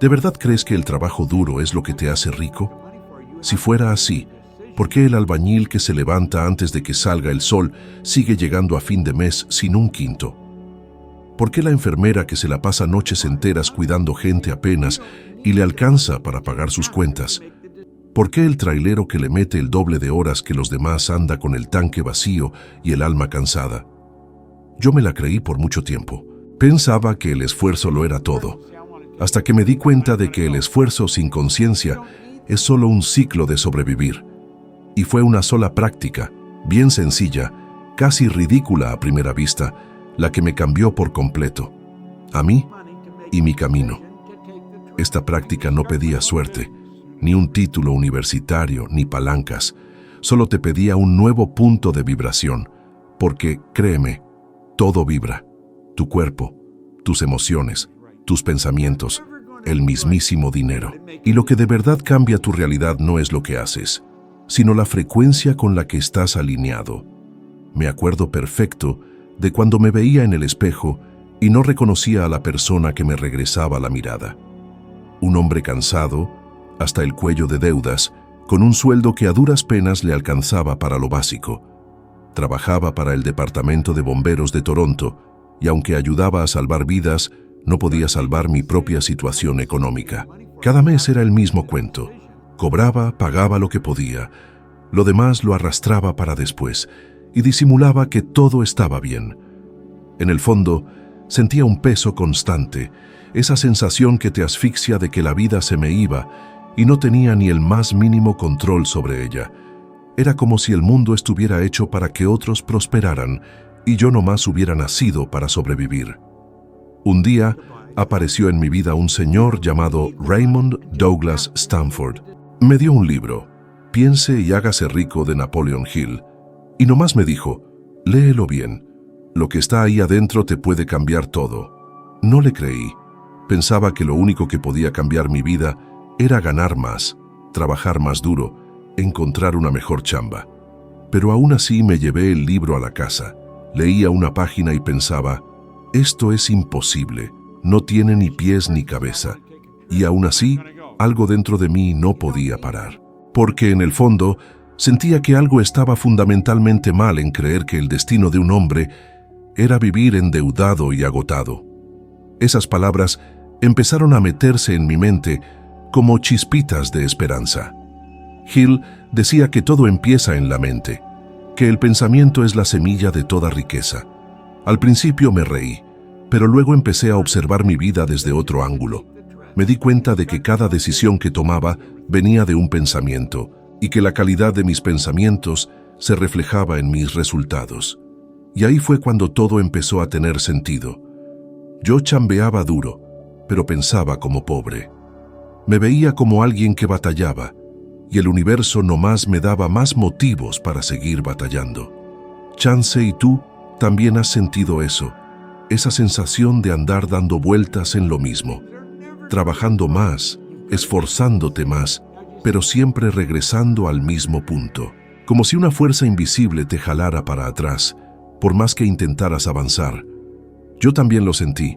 ¿De verdad crees que el trabajo duro es lo que te hace rico? Si fuera así, ¿por qué el albañil que se levanta antes de que salga el sol sigue llegando a fin de mes sin un quinto? ¿Por qué la enfermera que se la pasa noches enteras cuidando gente apenas y le alcanza para pagar sus cuentas? ¿Por qué el trailero que le mete el doble de horas que los demás anda con el tanque vacío y el alma cansada? Yo me la creí por mucho tiempo. Pensaba que el esfuerzo lo era todo, hasta que me di cuenta de que el esfuerzo sin conciencia es solo un ciclo de sobrevivir. Y fue una sola práctica, bien sencilla, casi ridícula a primera vista, la que me cambió por completo, a mí y mi camino. Esta práctica no pedía suerte, ni un título universitario, ni palancas. Solo te pedía un nuevo punto de vibración, porque, créeme, todo vibra. Tu cuerpo, tus emociones, tus pensamientos, el mismísimo dinero. Y lo que de verdad cambia tu realidad no es lo que haces, sino la frecuencia con la que estás alineado. Me acuerdo perfecto de cuando me veía en el espejo y no reconocía a la persona que me regresaba la mirada. Un hombre cansado, hasta el cuello de deudas, con un sueldo que a duras penas le alcanzaba para lo básico. Trabajaba para el Departamento de Bomberos de Toronto y aunque ayudaba a salvar vidas, no podía salvar mi propia situación económica. Cada mes era el mismo cuento. Cobraba, pagaba lo que podía. Lo demás lo arrastraba para después y disimulaba que todo estaba bien. En el fondo, sentía un peso constante, esa sensación que te asfixia de que la vida se me iba y no tenía ni el más mínimo control sobre ella. Era como si el mundo estuviera hecho para que otros prosperaran y yo nomás hubiera nacido para sobrevivir. Un día apareció en mi vida un señor llamado Raymond Douglas Stanford. Me dio un libro, Piense y hágase rico, de Napoleon Hill, y nomás me dijo, léelo bien, lo que está ahí adentro te puede cambiar todo. No le creí. Pensaba que lo único que podía cambiar mi vida era ganar más, trabajar más duro, encontrar una mejor chamba. Pero aún así me llevé el libro a la casa. Leía una página y pensaba, esto es imposible, no tiene ni pies ni cabeza. Y aún así, algo dentro de mí no podía parar. Porque en el fondo, sentía que algo estaba fundamentalmente mal en creer que el destino de un hombre era vivir endeudado y agotado. Esas palabras empezaron a meterse en mi mente como chispitas de esperanza. Hill decía que todo empieza en la mente, que el pensamiento es la semilla de toda riqueza. Al principio me reí, pero luego empecé a observar mi vida desde otro ángulo. Me di cuenta de que cada decisión que tomaba venía de un pensamiento y que la calidad de mis pensamientos se reflejaba en mis resultados. Y ahí fue cuando todo empezó a tener sentido. Yo chambeaba duro, pero pensaba como pobre. Me veía como alguien que batallaba, y el universo nomás me daba más motivos para seguir batallando. Chance y tú también has sentido eso, esa sensación de andar dando vueltas en lo mismo, trabajando más, esforzándote más, pero siempre regresando al mismo punto, como si una fuerza invisible te jalara para atrás, por más que intentaras avanzar. Yo también lo sentí,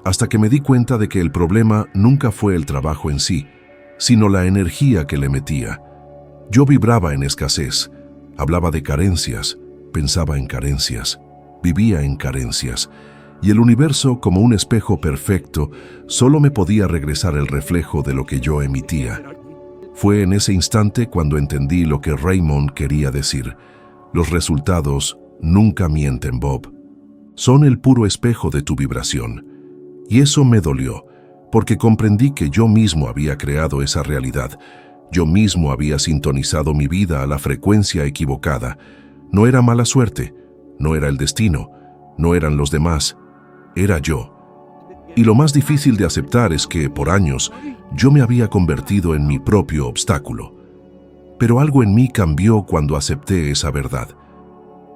hasta que me di cuenta de que el problema nunca fue el trabajo en sí, sino la energía que le metía. Yo vibraba en escasez, hablaba de carencias, pensaba en carencias, vivía en carencias, y el universo, como un espejo perfecto, solo me podía regresar el reflejo de lo que yo emitía. Fue en ese instante cuando entendí lo que Raymond quería decir. Los resultados nunca mienten, Bob. Son el puro espejo de tu vibración. Y eso me dolió, porque comprendí que yo mismo había creado esa realidad. Yo mismo había sintonizado mi vida a la frecuencia equivocada. No era mala suerte, no era el destino, no eran los demás, era yo. Y lo más difícil de aceptar es que, por años, yo me había convertido en mi propio obstáculo. Pero algo en mí cambió cuando acepté esa verdad.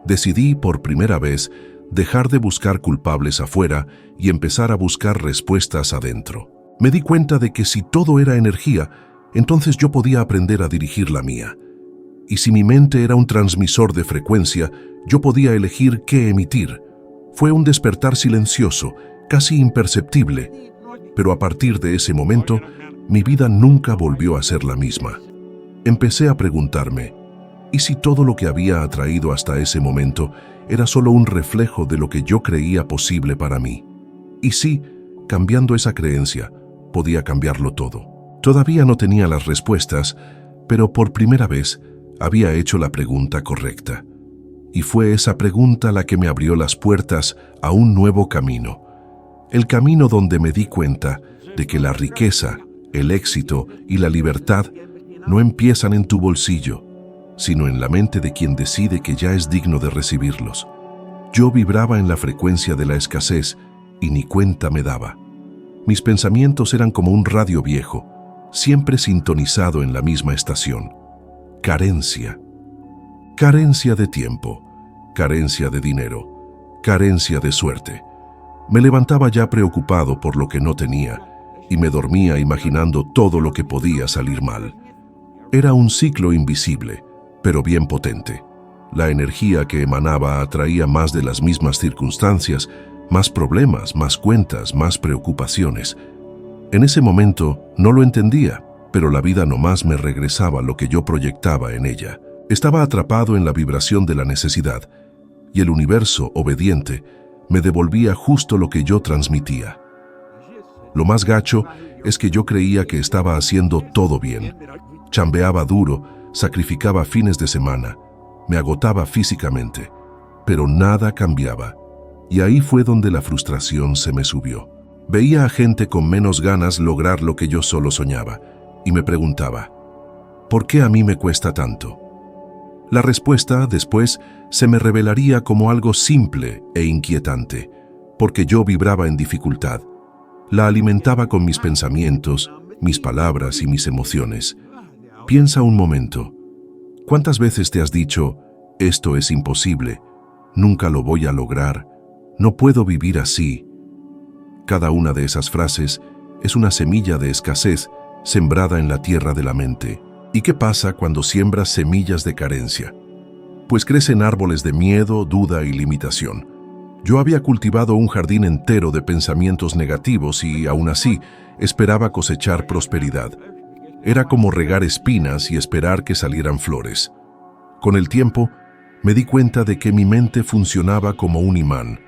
Decidí, por primera vez, dejar de buscar culpables afuera y empezar a buscar respuestas adentro. Me di cuenta de que si todo era energía, entonces yo podía aprender a dirigir la mía. Y si mi mente era un transmisor de frecuencia, yo podía elegir qué emitir. Fue un despertar silencioso, casi imperceptible, Pero a partir de ese momento, mi vida nunca volvió a ser la misma. Empecé a preguntarme, ¿y si todo lo que había atraído hasta ese momento era solo un reflejo de lo que yo creía posible para mí? ¿Y si, cambiando esa creencia, podía cambiarlo todo? Todavía no tenía las respuestas, pero por primera vez había hecho la pregunta correcta. Y fue esa pregunta la que me abrió las puertas a un nuevo camino. El camino donde me di cuenta de que la riqueza, el éxito y la libertad no empiezan en tu bolsillo, sino en la mente de quien decide que ya es digno de recibirlos. Yo vibraba en la frecuencia de la escasez y ni cuenta me daba. Mis pensamientos eran como un radio viejo, siempre sintonizado en la misma estación. Carencia. Carencia de tiempo, carencia de dinero, carencia de suerte. Me levantaba ya preocupado por lo que no tenía y me dormía imaginando todo lo que podía salir mal. Era un ciclo invisible, pero bien potente. La energía que emanaba atraía más de las mismas circunstancias, más problemas, más cuentas, más preocupaciones. En ese momento no lo entendía, pero la vida nomás me regresaba lo que yo proyectaba en ella. Estaba atrapado en la vibración de la necesidad, y el universo, obediente, me devolvía justo lo que yo transmitía. Lo más gacho es que yo creía que estaba haciendo todo bien. Chambeaba duro, sacrificaba fines de semana, me agotaba físicamente, pero nada cambiaba. Y ahí fue donde la frustración se me subió. Veía a gente con menos ganas lograr lo que yo solo soñaba, y me preguntaba, ¿por qué a mí me cuesta tanto? La respuesta, después, se me revelaría como algo simple e inquietante, porque yo vibraba en dificultad. La alimentaba con mis pensamientos, mis palabras y mis emociones. Piensa un momento. ¿Cuántas veces te has dicho, esto es imposible, nunca lo voy a lograr, no puedo vivir así? Cada una de esas frases es una semilla de escasez sembrada en la tierra de la mente. ¿Y qué pasa cuando siembras semillas de carencia? Pues crecen árboles de miedo, duda y limitación. Yo había cultivado un jardín entero de pensamientos negativos y, aún así, esperaba cosechar prosperidad. Era como regar espinas y esperar que salieran flores. Con el tiempo, me di cuenta de que mi mente funcionaba como un imán.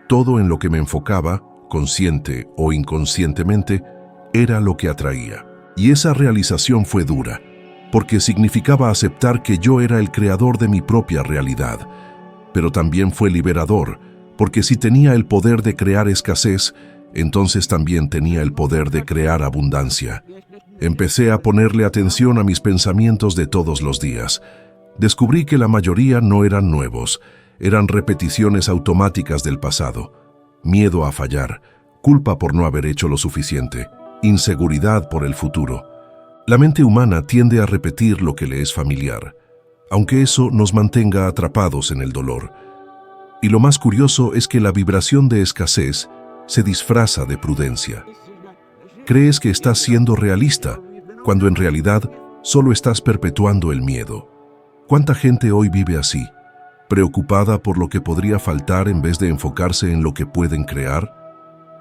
Todo en lo que me enfocaba, consciente o inconscientemente, era lo que atraía. Y esa realización fue dura, porque significaba aceptar que yo era el creador de mi propia realidad. Pero también fue liberador, porque si tenía el poder de crear escasez, entonces también tenía el poder de crear abundancia. Empecé a ponerle atención a mis pensamientos de todos los días. Descubrí que la mayoría no eran nuevos, eran repeticiones automáticas del pasado. Miedo a fallar, culpa por no haber hecho lo suficiente, inseguridad por el futuro. La mente humana tiende a repetir lo que le es familiar, aunque eso nos mantenga atrapados en el dolor. Y lo más curioso es que la vibración de escasez se disfraza de prudencia. Crees que estás siendo realista, cuando en realidad solo estás perpetuando el miedo. ¿Cuánta gente hoy vive así, preocupada por lo que podría faltar en vez de enfocarse en lo que pueden crear?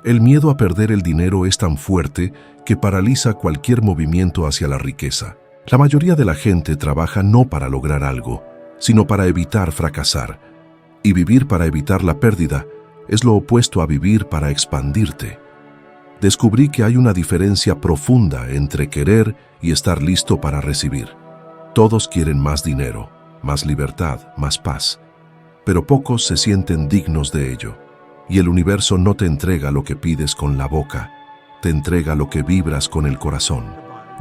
El miedo a perder el dinero es tan fuerte que paraliza cualquier movimiento hacia la riqueza. La mayoría de la gente trabaja no para lograr algo, sino para evitar fracasar. Y vivir para evitar la pérdida es lo opuesto a vivir para expandirte. Descubrí que hay una diferencia profunda entre querer y estar listo para recibir. Todos quieren más dinero, más libertad, más paz, pero pocos se sienten dignos de ello. Y el universo no te entrega lo que pides con la boca, te entrega lo que vibras con el corazón.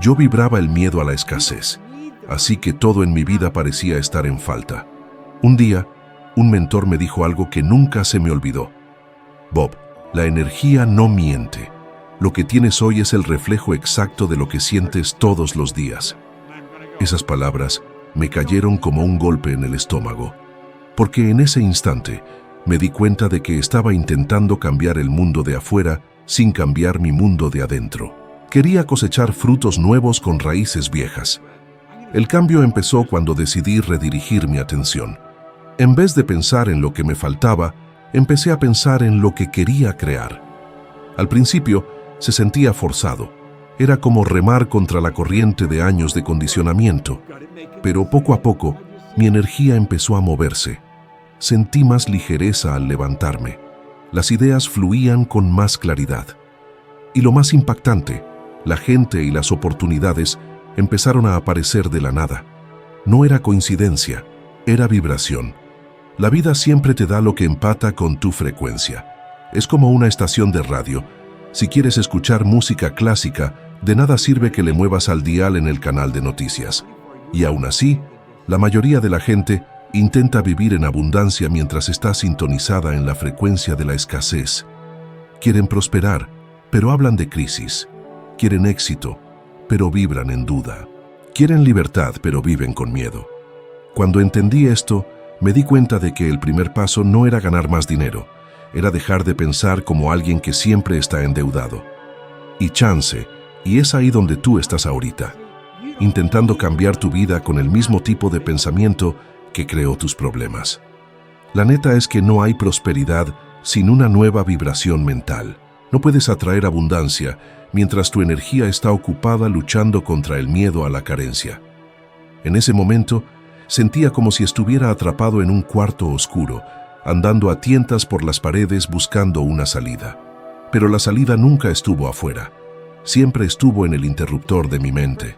Yo vibraba el miedo a la escasez, así que todo en mi vida parecía estar en falta. Un día, un mentor me dijo algo que nunca se me olvidó. Bob, la energía no miente. Lo que tienes hoy es el reflejo exacto de lo que sientes todos los días. Esas palabras me cayeron como un golpe en el estómago, porque en ese instante me di cuenta de que estaba intentando cambiar el mundo de afuera sin cambiar mi mundo de adentro. Quería cosechar frutos nuevos con raíces viejas. El cambio empezó cuando decidí redirigir mi atención. En vez de pensar en lo que me faltaba, empecé a pensar en lo que quería crear. Al principio, Se sentía forzado. Era como remar contra la corriente de años de condicionamiento. Pero poco a poco, mi energía empezó a moverse. Sentí más ligereza al levantarme. Las ideas fluían con más claridad. Y lo más impactante, la gente y las oportunidades empezaron a aparecer de la nada. No era coincidencia, era vibración. La vida siempre te da lo que empata con tu frecuencia. Es como una estación de radio. Si quieres escuchar música clásica, de nada sirve que le muevas al dial en el canal de noticias. Y aún así, la mayoría de la gente intenta vivir en abundancia mientras está sintonizada en la frecuencia de la escasez. Quieren prosperar, pero hablan de crisis. Quieren éxito, pero vibran en duda. Quieren libertad, pero viven con miedo. Cuando entendí esto, me di cuenta de que el primer paso no era ganar más dinero, era dejar de pensar como alguien que siempre está endeudado. Y es ahí donde tú estás ahorita, intentando cambiar tu vida con el mismo tipo de pensamiento que creó tus problemas. La neta es que no hay prosperidad sin una nueva vibración mental. No puedes atraer abundancia mientras tu energía está ocupada luchando contra el miedo a la carencia. En ese momento, sentía como si estuviera atrapado en un cuarto oscuro, andando a tientas por las paredes buscando una salida. Pero la salida nunca estuvo afuera, siempre estuvo en el interruptor de mi mente.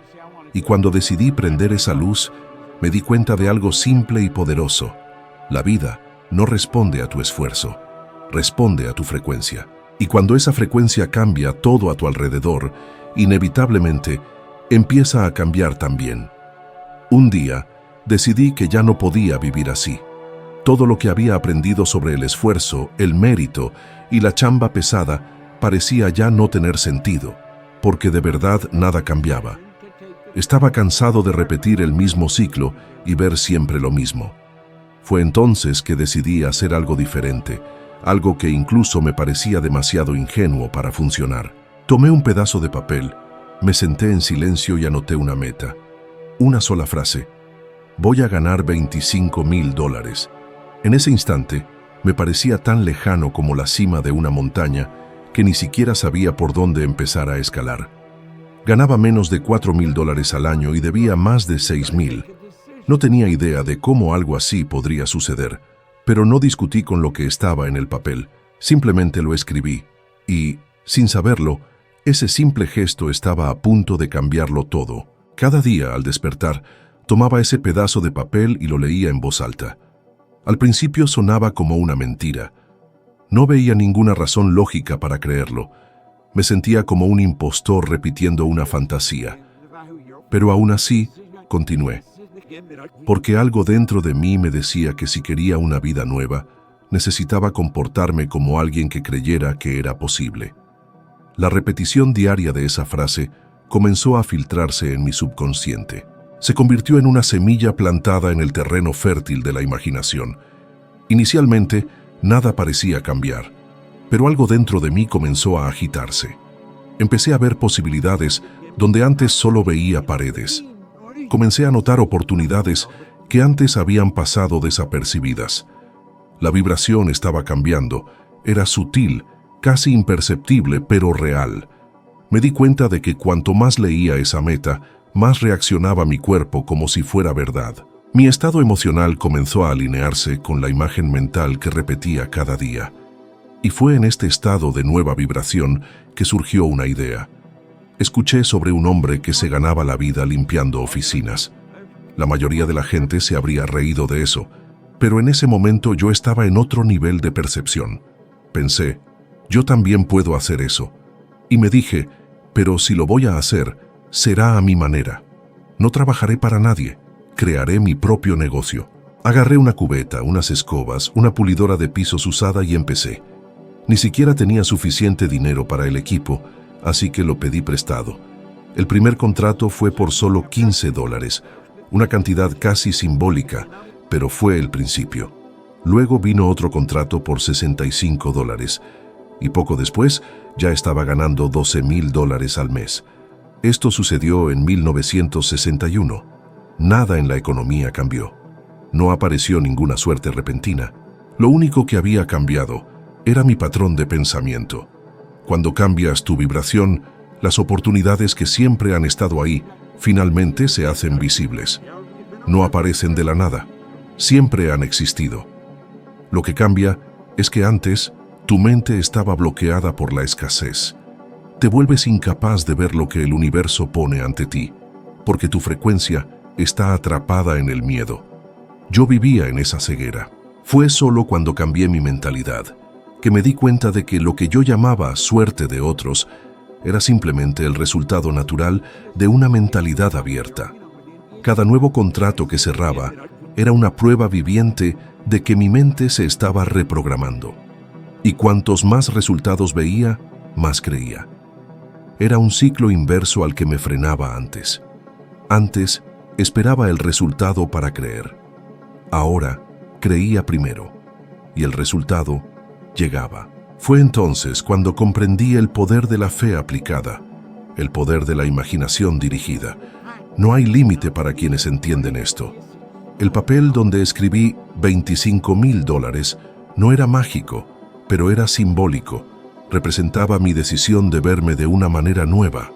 Y cuando decidí prender esa luz, me di cuenta de algo simple y poderoso. La vida no responde a tu esfuerzo, responde a tu frecuencia. Y cuando esa frecuencia cambia todo a tu alrededor, inevitablemente empieza a cambiar también. Un día, decidí que ya no podía vivir así. Todo lo que había aprendido sobre el esfuerzo, el mérito y la chamba pesada parecía ya no tener sentido, porque de verdad nada cambiaba. Estaba cansado de repetir el mismo ciclo y ver siempre lo mismo. Fue entonces que decidí hacer algo diferente, algo que incluso me parecía demasiado ingenuo para funcionar. Tomé un pedazo de papel, me senté en silencio y anoté una meta. Una sola frase: voy a ganar $25,000. En ese instante, me parecía tan lejano como la cima de una montaña que ni siquiera sabía por dónde empezar a escalar. Ganaba menos de $4,000 al año y debía más de $6,000. No tenía idea de cómo algo así podría suceder, pero no discutí con lo que estaba en el papel. Simplemente lo escribí y, sin saberlo, ese simple gesto estaba a punto de cambiarlo todo. Cada día, al despertar, tomaba ese pedazo de papel y lo leía en voz alta. Al principio sonaba como una mentira. No veía ninguna razón lógica para creerlo. Me sentía como un impostor repitiendo una fantasía. Pero aún así, continué. Porque algo dentro de mí me decía que si quería una vida nueva, necesitaba comportarme como alguien que creyera que era posible. La repetición diaria de esa frase comenzó a filtrarse en mi subconsciente. Se convirtió en una semilla plantada en el terreno fértil de la imaginación. Inicialmente, nada parecía cambiar, pero algo dentro de mí comenzó a agitarse. Empecé a ver posibilidades donde antes solo veía paredes. Comencé a notar oportunidades que antes habían pasado desapercibidas. La vibración estaba cambiando, era sutil, casi imperceptible, pero real. Me di cuenta de que cuanto más leía esa meta, más reaccionaba mi cuerpo como si fuera verdad. Mi estado emocional comenzó a alinearse con la imagen mental que repetía cada día. Y fue en este estado de nueva vibración que surgió una idea. Escuché sobre un hombre que se ganaba la vida limpiando oficinas. La mayoría de la gente se habría reído de eso, pero en ese momento yo estaba en otro nivel de percepción. Pensé, yo también puedo hacer eso. Y me dije, pero si lo voy a hacer, será a mi manera. No trabajaré para nadie, crearé mi propio negocio. Agarré una cubeta, unas escobas, una pulidora de pisos usada y empecé. Ni siquiera tenía suficiente dinero para el equipo, así que lo pedí prestado. El primer contrato fue por solo $15, una cantidad casi simbólica, pero fue el principio. Luego vino otro contrato por $65, y poco después ya estaba ganando $12,000 al mes. Esto sucedió en 1961. Nada en la economía cambió. No apareció ninguna suerte repentina. Lo único que había cambiado era mi patrón de pensamiento. Cuando cambias tu vibración, las oportunidades que siempre han estado ahí, finalmente se hacen visibles. No aparecen de la nada, siempre han existido. Lo que cambia es que antes tu mente estaba bloqueada por la escasez. Te vuelves incapaz de ver lo que el universo pone ante ti, porque tu frecuencia está atrapada en el miedo. Yo vivía en esa ceguera. Fue solo cuando cambié mi mentalidad que me di cuenta de que lo que yo llamaba suerte de otros era simplemente el resultado natural de una mentalidad abierta. Cada nuevo contrato que cerraba era una prueba viviente de que mi mente se estaba reprogramando. Y cuantos más resultados veía, más creía. Era un ciclo inverso al que me frenaba antes. Antes, esperaba el resultado para creer. Ahora, creía primero, y el resultado llegaba. Fue entonces cuando comprendí el poder de la fe aplicada, el poder de la imaginación dirigida. No hay límite para quienes entienden esto. El papel donde escribí $25,000 no era mágico, pero era simbólico. Representaba mi decisión de verme de una manera nueva.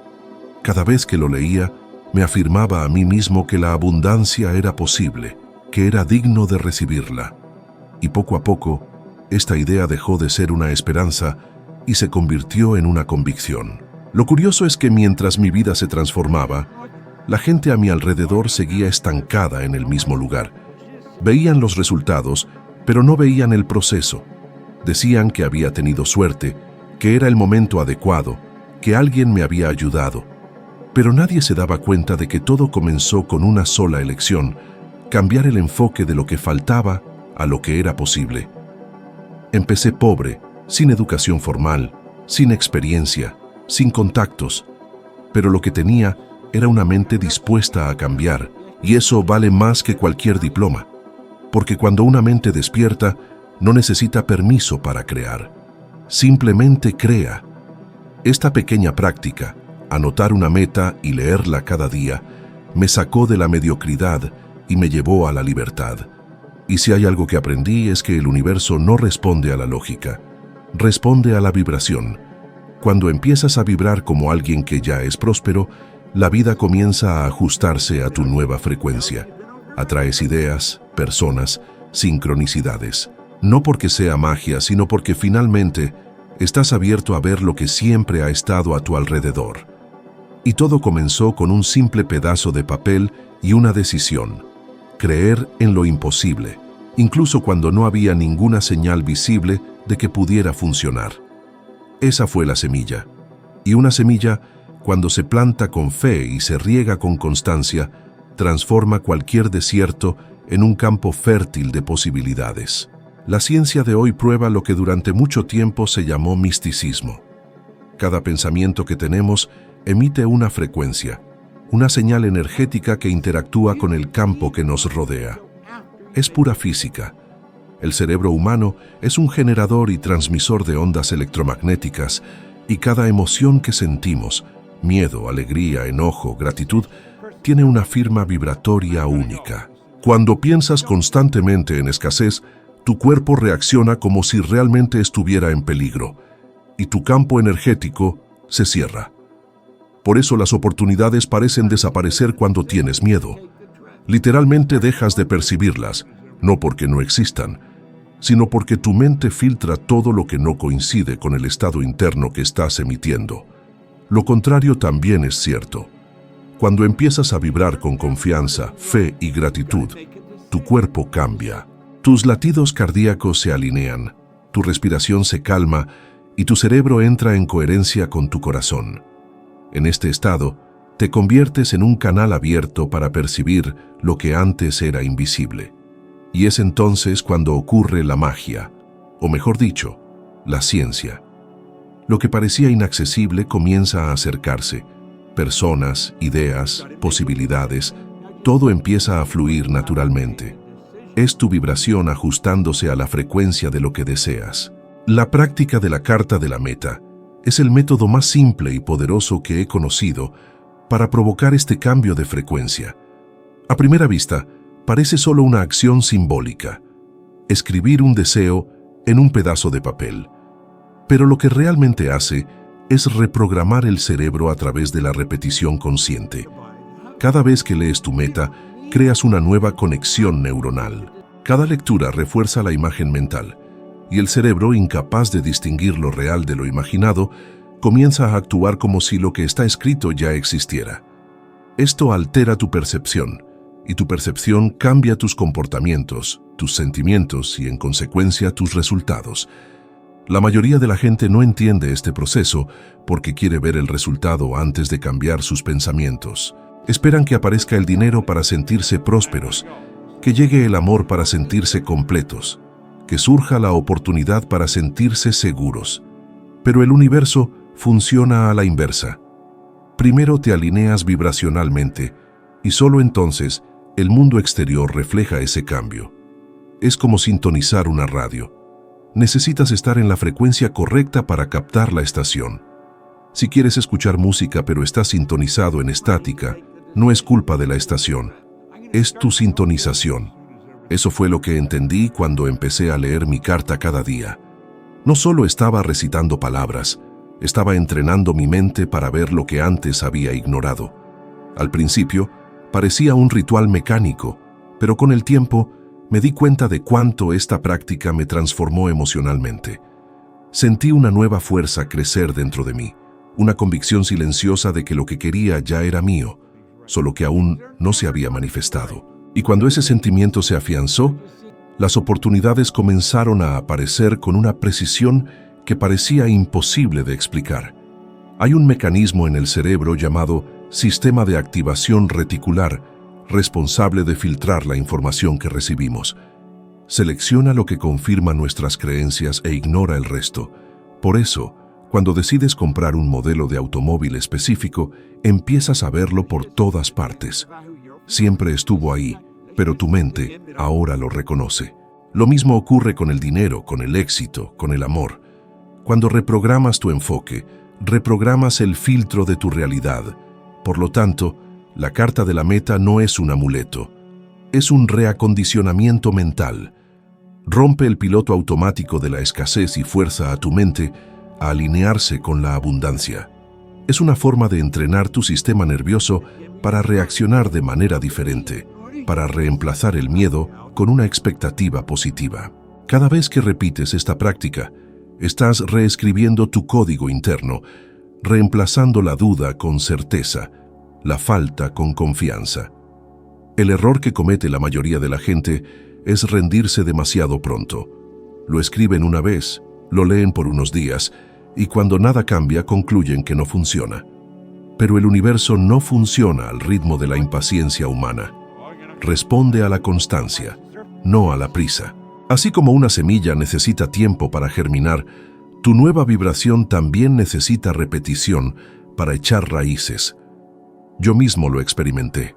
Cada vez que lo leía, me afirmaba a mí mismo que la abundancia era posible, que era digno de recibirla. Y poco a poco, esta idea dejó de ser una esperanza y se convirtió en una convicción. Lo curioso es que mientras mi vida se transformaba, la gente a mi alrededor seguía estancada en el mismo lugar. Veían los resultados, pero no veían el proceso. Decían que había tenido suerte, que era el momento adecuado, que alguien me había ayudado. Pero nadie se daba cuenta de que todo comenzó con una sola elección: cambiar el enfoque de lo que faltaba a lo que era posible. Empecé pobre, sin educación formal, sin experiencia, sin contactos, pero lo que tenía era una mente dispuesta a cambiar, y eso vale más que cualquier diploma, porque cuando una mente despierta, no necesita permiso para crear. Simplemente crea. Esta pequeña práctica, anotar una meta y leerla cada día, me sacó de la mediocridad y me llevó a la libertad. Y si hay algo que aprendí es que el universo no responde a la lógica, responde a la vibración. Cuando empiezas a vibrar como alguien que ya es próspero, la vida comienza a ajustarse a tu nueva frecuencia. Atraes ideas, personas, sincronicidades. No porque sea magia, sino porque finalmente estás abierto a ver lo que siempre ha estado a tu alrededor. Y todo comenzó con un simple pedazo de papel y una decisión: creer en lo imposible, incluso cuando no había ninguna señal visible de que pudiera funcionar. Esa fue la semilla. Y una semilla, cuando se planta con fe y se riega con constancia, transforma cualquier desierto en un campo fértil de posibilidades. La ciencia de hoy prueba lo que durante mucho tiempo se llamó misticismo. Cada pensamiento que tenemos emite una frecuencia, una señal energética que interactúa con el campo que nos rodea. Es pura física. El cerebro humano es un generador y transmisor de ondas electromagnéticas, y cada emoción que sentimos, miedo, alegría, enojo, gratitud, tiene una firma vibratoria única. Cuando piensas constantemente en escasez, tu cuerpo reacciona como si realmente estuviera en peligro, y tu campo energético se cierra. Por eso las oportunidades parecen desaparecer cuando tienes miedo. Literalmente dejas de percibirlas, no porque no existan, sino porque tu mente filtra todo lo que no coincide con el estado interno que estás emitiendo. Lo contrario también es cierto. Cuando empiezas a vibrar con confianza, fe y gratitud, tu cuerpo cambia. Tus latidos cardíacos se alinean, tu respiración se calma y tu cerebro entra en coherencia con tu corazón. En este estado, te conviertes en un canal abierto para percibir lo que antes era invisible. Y es entonces cuando ocurre la magia, o mejor dicho, la ciencia. Lo que parecía inaccesible comienza a acercarse. Personas, ideas, posibilidades, todo empieza a fluir naturalmente. Es tu vibración ajustándose a la frecuencia de lo que deseas. La práctica de la carta de la meta es el método más simple y poderoso que he conocido para provocar este cambio de frecuencia. A primera vista, parece solo una acción simbólica: escribir un deseo en un pedazo de papel. Pero lo que realmente hace es reprogramar el cerebro a través de la repetición consciente. Cada vez que lees tu meta, creas una nueva conexión neuronal. Cada lectura refuerza la imagen mental, y el cerebro, incapaz de distinguir lo real de lo imaginado, comienza a actuar como si lo que está escrito ya existiera. Esto altera tu percepción, y tu percepción cambia tus comportamientos, tus sentimientos y, en consecuencia, tus resultados. La mayoría de la gente no entiende este proceso porque quiere ver el resultado antes de cambiar sus pensamientos. Esperan que aparezca el dinero para sentirse prósperos, que llegue el amor para sentirse completos, que surja la oportunidad para sentirse seguros. Pero el universo funciona a la inversa. Primero te alineas vibracionalmente y solo entonces el mundo exterior refleja ese cambio. Es como sintonizar una radio. Necesitas estar en la frecuencia correcta para captar la estación. Si quieres escuchar música pero estás sintonizado en estática, no es culpa de la estación, es tu sintonización. Eso fue lo que entendí cuando empecé a leer mi carta cada día. No solo estaba recitando palabras, estaba entrenando mi mente para ver lo que antes había ignorado. Al principio, parecía un ritual mecánico, pero con el tiempo me di cuenta de cuánto esta práctica me transformó emocionalmente. Sentí una nueva fuerza crecer dentro de mí, una convicción silenciosa de que lo que quería ya era mío, solo que aún no se había manifestado. Y cuando ese sentimiento se afianzó, las oportunidades comenzaron a aparecer con una precisión que parecía imposible de explicar. Hay un mecanismo en el cerebro llamado sistema de activación reticular, responsable de filtrar la información que recibimos. Selecciona lo que confirma nuestras creencias e ignora el resto. Por eso, cuando decides comprar un modelo de automóvil específico, empiezas a verlo por todas partes. Siempre estuvo ahí, pero tu mente ahora lo reconoce. Lo mismo ocurre con el dinero, con el éxito, con el amor. Cuando reprogramas tu enfoque, reprogramas el filtro de tu realidad. Por lo tanto, la carta de la meta no es un amuleto, es un reacondicionamiento mental. Rompe el piloto automático de la escasez y fuerza a tu mente a alinearse con la abundancia. Es una forma de entrenar tu sistema nervioso para reaccionar de manera diferente, para reemplazar el miedo con una expectativa positiva. Cada vez que repites esta práctica, estás reescribiendo tu código interno, reemplazando la duda con certeza, la falta con confianza. El error que comete la mayoría de la gente es rendirse demasiado pronto. Lo escriben una vez, lo leen por unos días, y cuando nada cambia concluyen que no funciona. Pero el universo no funciona al ritmo de la impaciencia humana. Responde a la constancia, no a la prisa. Así como una semilla necesita tiempo para germinar, tu nueva vibración también necesita repetición para echar raíces. Yo mismo lo experimenté.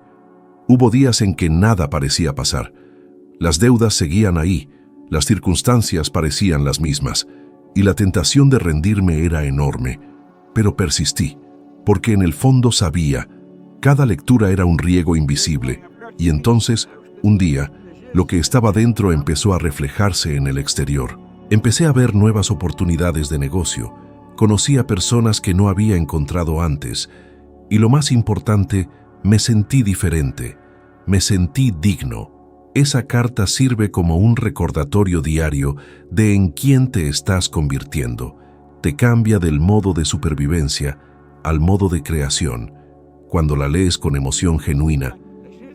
Hubo días en que nada parecía pasar. Las deudas seguían ahí, las circunstancias parecían las mismas, y la tentación de rendirme era enorme. Pero persistí, porque en el fondo sabía, cada lectura era un riego invisible, y entonces, un día, lo que estaba dentro empezó a reflejarse en el exterior. Empecé a ver nuevas oportunidades de negocio, conocí a personas que no había encontrado antes, y lo más importante, me sentí diferente, me sentí digno. Esa carta sirve como un recordatorio diario de en quién te estás convirtiendo. Te cambia del modo de supervivencia al modo de creación. Cuando la lees con emoción genuina,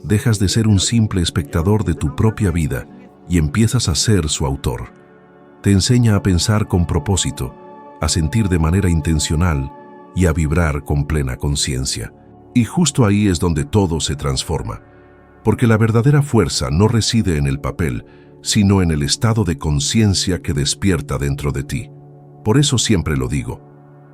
dejas de ser un simple espectador de tu propia vida y empiezas a ser su autor. Te enseña a pensar con propósito, a sentir de manera intencional y a vibrar con plena conciencia. Y justo ahí es donde todo se transforma, porque la verdadera fuerza no reside en el papel, sino en el estado de conciencia que despierta dentro de ti. Por eso siempre lo digo,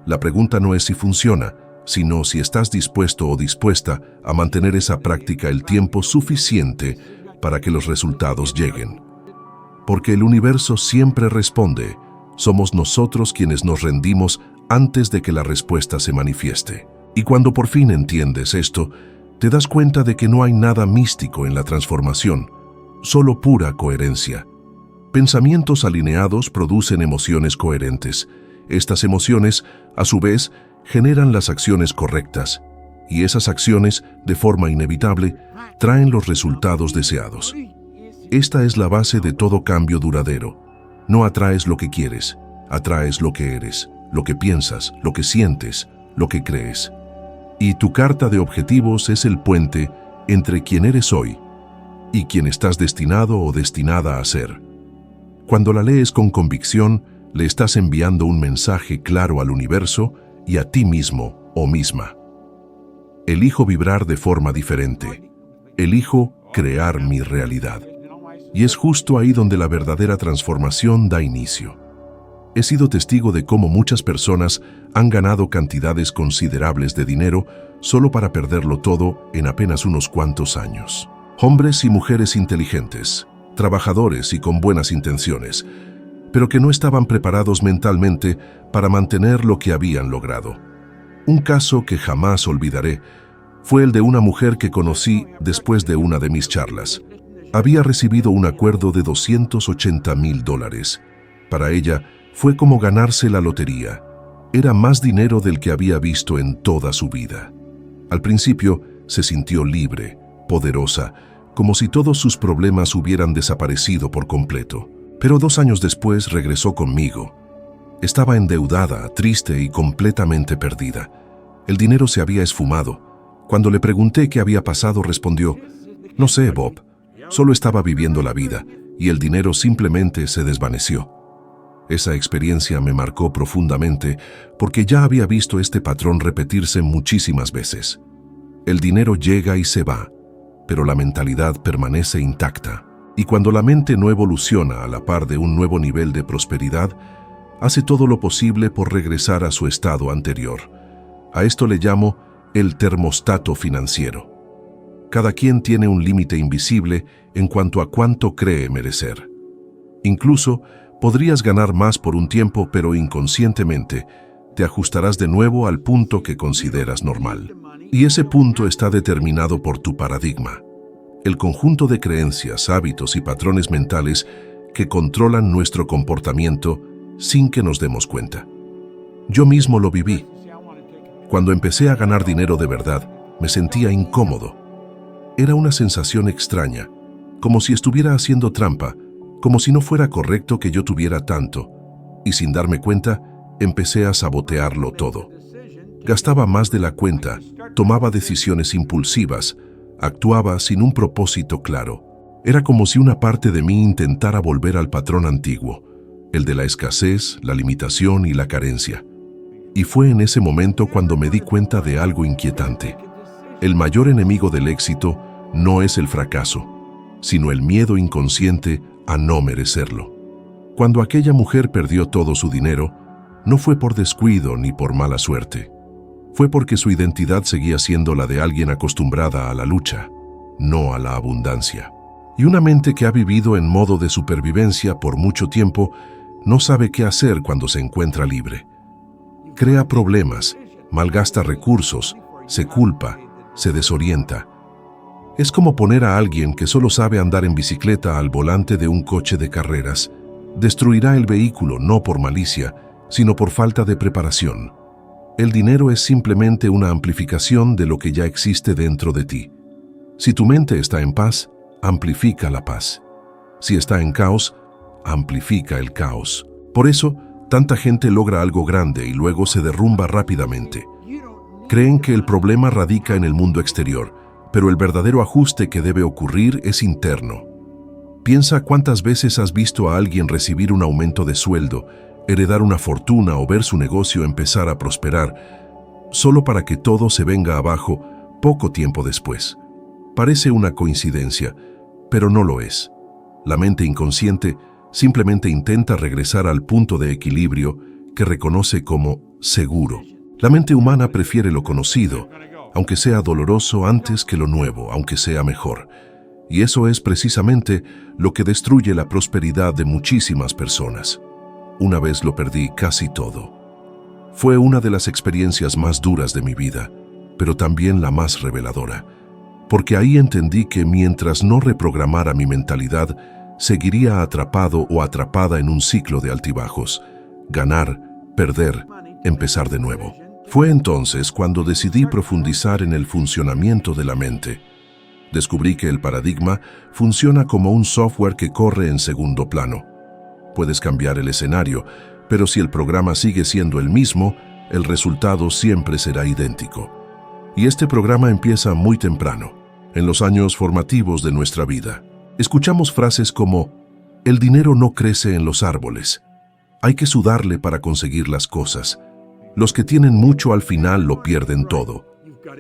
la pregunta no es si funciona, sino si estás dispuesto o dispuesta a mantener esa práctica el tiempo suficiente para que los resultados lleguen. Porque el universo siempre responde, somos nosotros quienes nos rendimos antes de que la respuesta se manifieste. Y cuando por fin entiendes esto, te das cuenta de que no hay nada místico en la transformación, solo pura coherencia. Pensamientos alineados producen emociones coherentes. Estas emociones A su vez, generan las acciones correctas, y esas acciones, de forma inevitable, traen los resultados deseados. Esta es la base de todo cambio duradero. No atraes lo que quieres, atraes lo que eres, lo que piensas, lo que sientes, lo que crees. Y tu carta de objetivos es el puente entre quien eres hoy y quien estás destinado o destinada a ser. Cuando la lees con convicción, le estás enviando un mensaje claro al universo y a ti mismo o misma. Elijo vibrar de forma diferente. Elijo crear mi realidad. Y es justo ahí donde la verdadera transformación da inicio. He sido testigo de cómo muchas personas han ganado cantidades considerables de dinero solo para perderlo todo en apenas unos cuantos años. Hombres y mujeres inteligentes, trabajadores y con buenas intenciones, pero que no estaban preparados mentalmente para mantener lo que habían logrado. Un caso que jamás olvidaré fue el de una mujer que conocí después de una de mis charlas. Había recibido un acuerdo de $280,000. Para ella, fue como ganarse la lotería. Era más dinero del que había visto en toda su vida. Al principio, se sintió libre, poderosa, como si todos sus problemas hubieran desaparecido por completo. Pero 2 años después regresó conmigo. Estaba endeudada, triste y completamente perdida. El dinero se había esfumado. Cuando le pregunté qué había pasado, respondió: «No sé, Bob. Solo estaba viviendo la vida y el dinero simplemente se desvaneció». Esa experiencia me marcó profundamente porque ya había visto este patrón repetirse muchísimas veces. El dinero llega y se va, pero la mentalidad permanece intacta. Y cuando la mente no evoluciona a la par de un nuevo nivel de prosperidad, hace todo lo posible por regresar a su estado anterior. A esto le llamo el termostato financiero. Cada quien tiene un límite invisible en cuanto a cuánto cree merecer. Incluso, podrías ganar más por un tiempo, pero inconscientemente te ajustarás de nuevo al punto que consideras normal. Y ese punto está determinado por tu paradigma, el conjunto de creencias, hábitos y patrones mentales que controlan nuestro comportamiento sin que nos demos cuenta. Yo mismo lo viví. Cuando empecé a ganar dinero de verdad, me sentía incómodo. Era una sensación extraña, como si estuviera haciendo trampa, como si no fuera correcto que yo tuviera tanto, y sin darme cuenta, empecé a sabotearlo todo. Gastaba más de la cuenta, tomaba decisiones impulsivas, actuaba sin un propósito claro. Era como si una parte de mí intentara volver al patrón antiguo, el de la escasez, la limitación y la carencia. Y fue en ese momento cuando me di cuenta de algo inquietante. El mayor enemigo del éxito no es el fracaso, sino el miedo inconsciente a no merecerlo. Cuando aquella mujer perdió todo su dinero, no fue por descuido ni por mala suerte. Fue porque su identidad seguía siendo la de alguien acostumbrada a la lucha, no a la abundancia. Y una mente que ha vivido en modo de supervivencia por mucho tiempo no sabe qué hacer cuando se encuentra libre. Crea problemas, malgasta recursos, se culpa, se desorienta. Es como poner a alguien que solo sabe andar en bicicleta al volante de un coche de carreras. Destruirá el vehículo no por malicia, sino por falta de preparación. El dinero es simplemente una amplificación de lo que ya existe dentro de ti. Si tu mente está en paz, amplifica la paz. Si está en caos, amplifica el caos. Por eso, tanta gente logra algo grande y luego se derrumba rápidamente. Creen que el problema radica en el mundo exterior, pero el verdadero ajuste que debe ocurrir es interno. Piensa cuántas veces has visto a alguien recibir un aumento de sueldo, heredar una fortuna o ver su negocio empezar a prosperar, solo para que todo se venga abajo poco tiempo después. Parece una coincidencia, pero no lo es. La mente inconsciente simplemente intenta regresar al punto de equilibrio que reconoce como seguro. La mente humana prefiere lo conocido, aunque sea doloroso, antes que lo nuevo, aunque sea mejor. Y eso es precisamente lo que destruye la prosperidad de muchísimas personas. Una vez lo perdí casi todo. Fue una de las experiencias más duras de mi vida, pero también la más reveladora, porque ahí entendí que mientras no reprogramara mi mentalidad, seguiría atrapado o atrapada en un ciclo de altibajos, ganar, perder, empezar de nuevo. Fue entonces cuando decidí profundizar en el funcionamiento de la mente. Descubrí que el paradigma funciona como un software que corre en segundo plano. Puedes cambiar el escenario, pero si el programa sigue siendo el mismo, el resultado siempre será idéntico. Y este programa empieza muy temprano, en los años formativos de nuestra vida. Escuchamos frases como: el dinero no crece en los árboles. Hay que sudarle para conseguir las cosas. Los que tienen mucho al final lo pierden todo.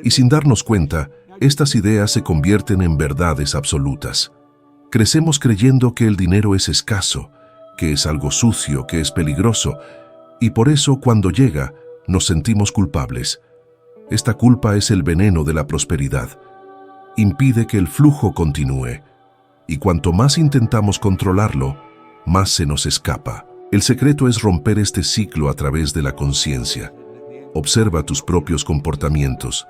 Y sin darnos cuenta, estas ideas se convierten en verdades absolutas. Crecemos creyendo que el dinero es escaso, que es algo sucio, que es peligroso, y por eso cuando llega, nos sentimos culpables. Esta culpa es el veneno de la prosperidad. Impide que el flujo continúe, y cuanto más intentamos controlarlo, más se nos escapa. El secreto es romper este ciclo a través de la conciencia. Observa tus propios comportamientos.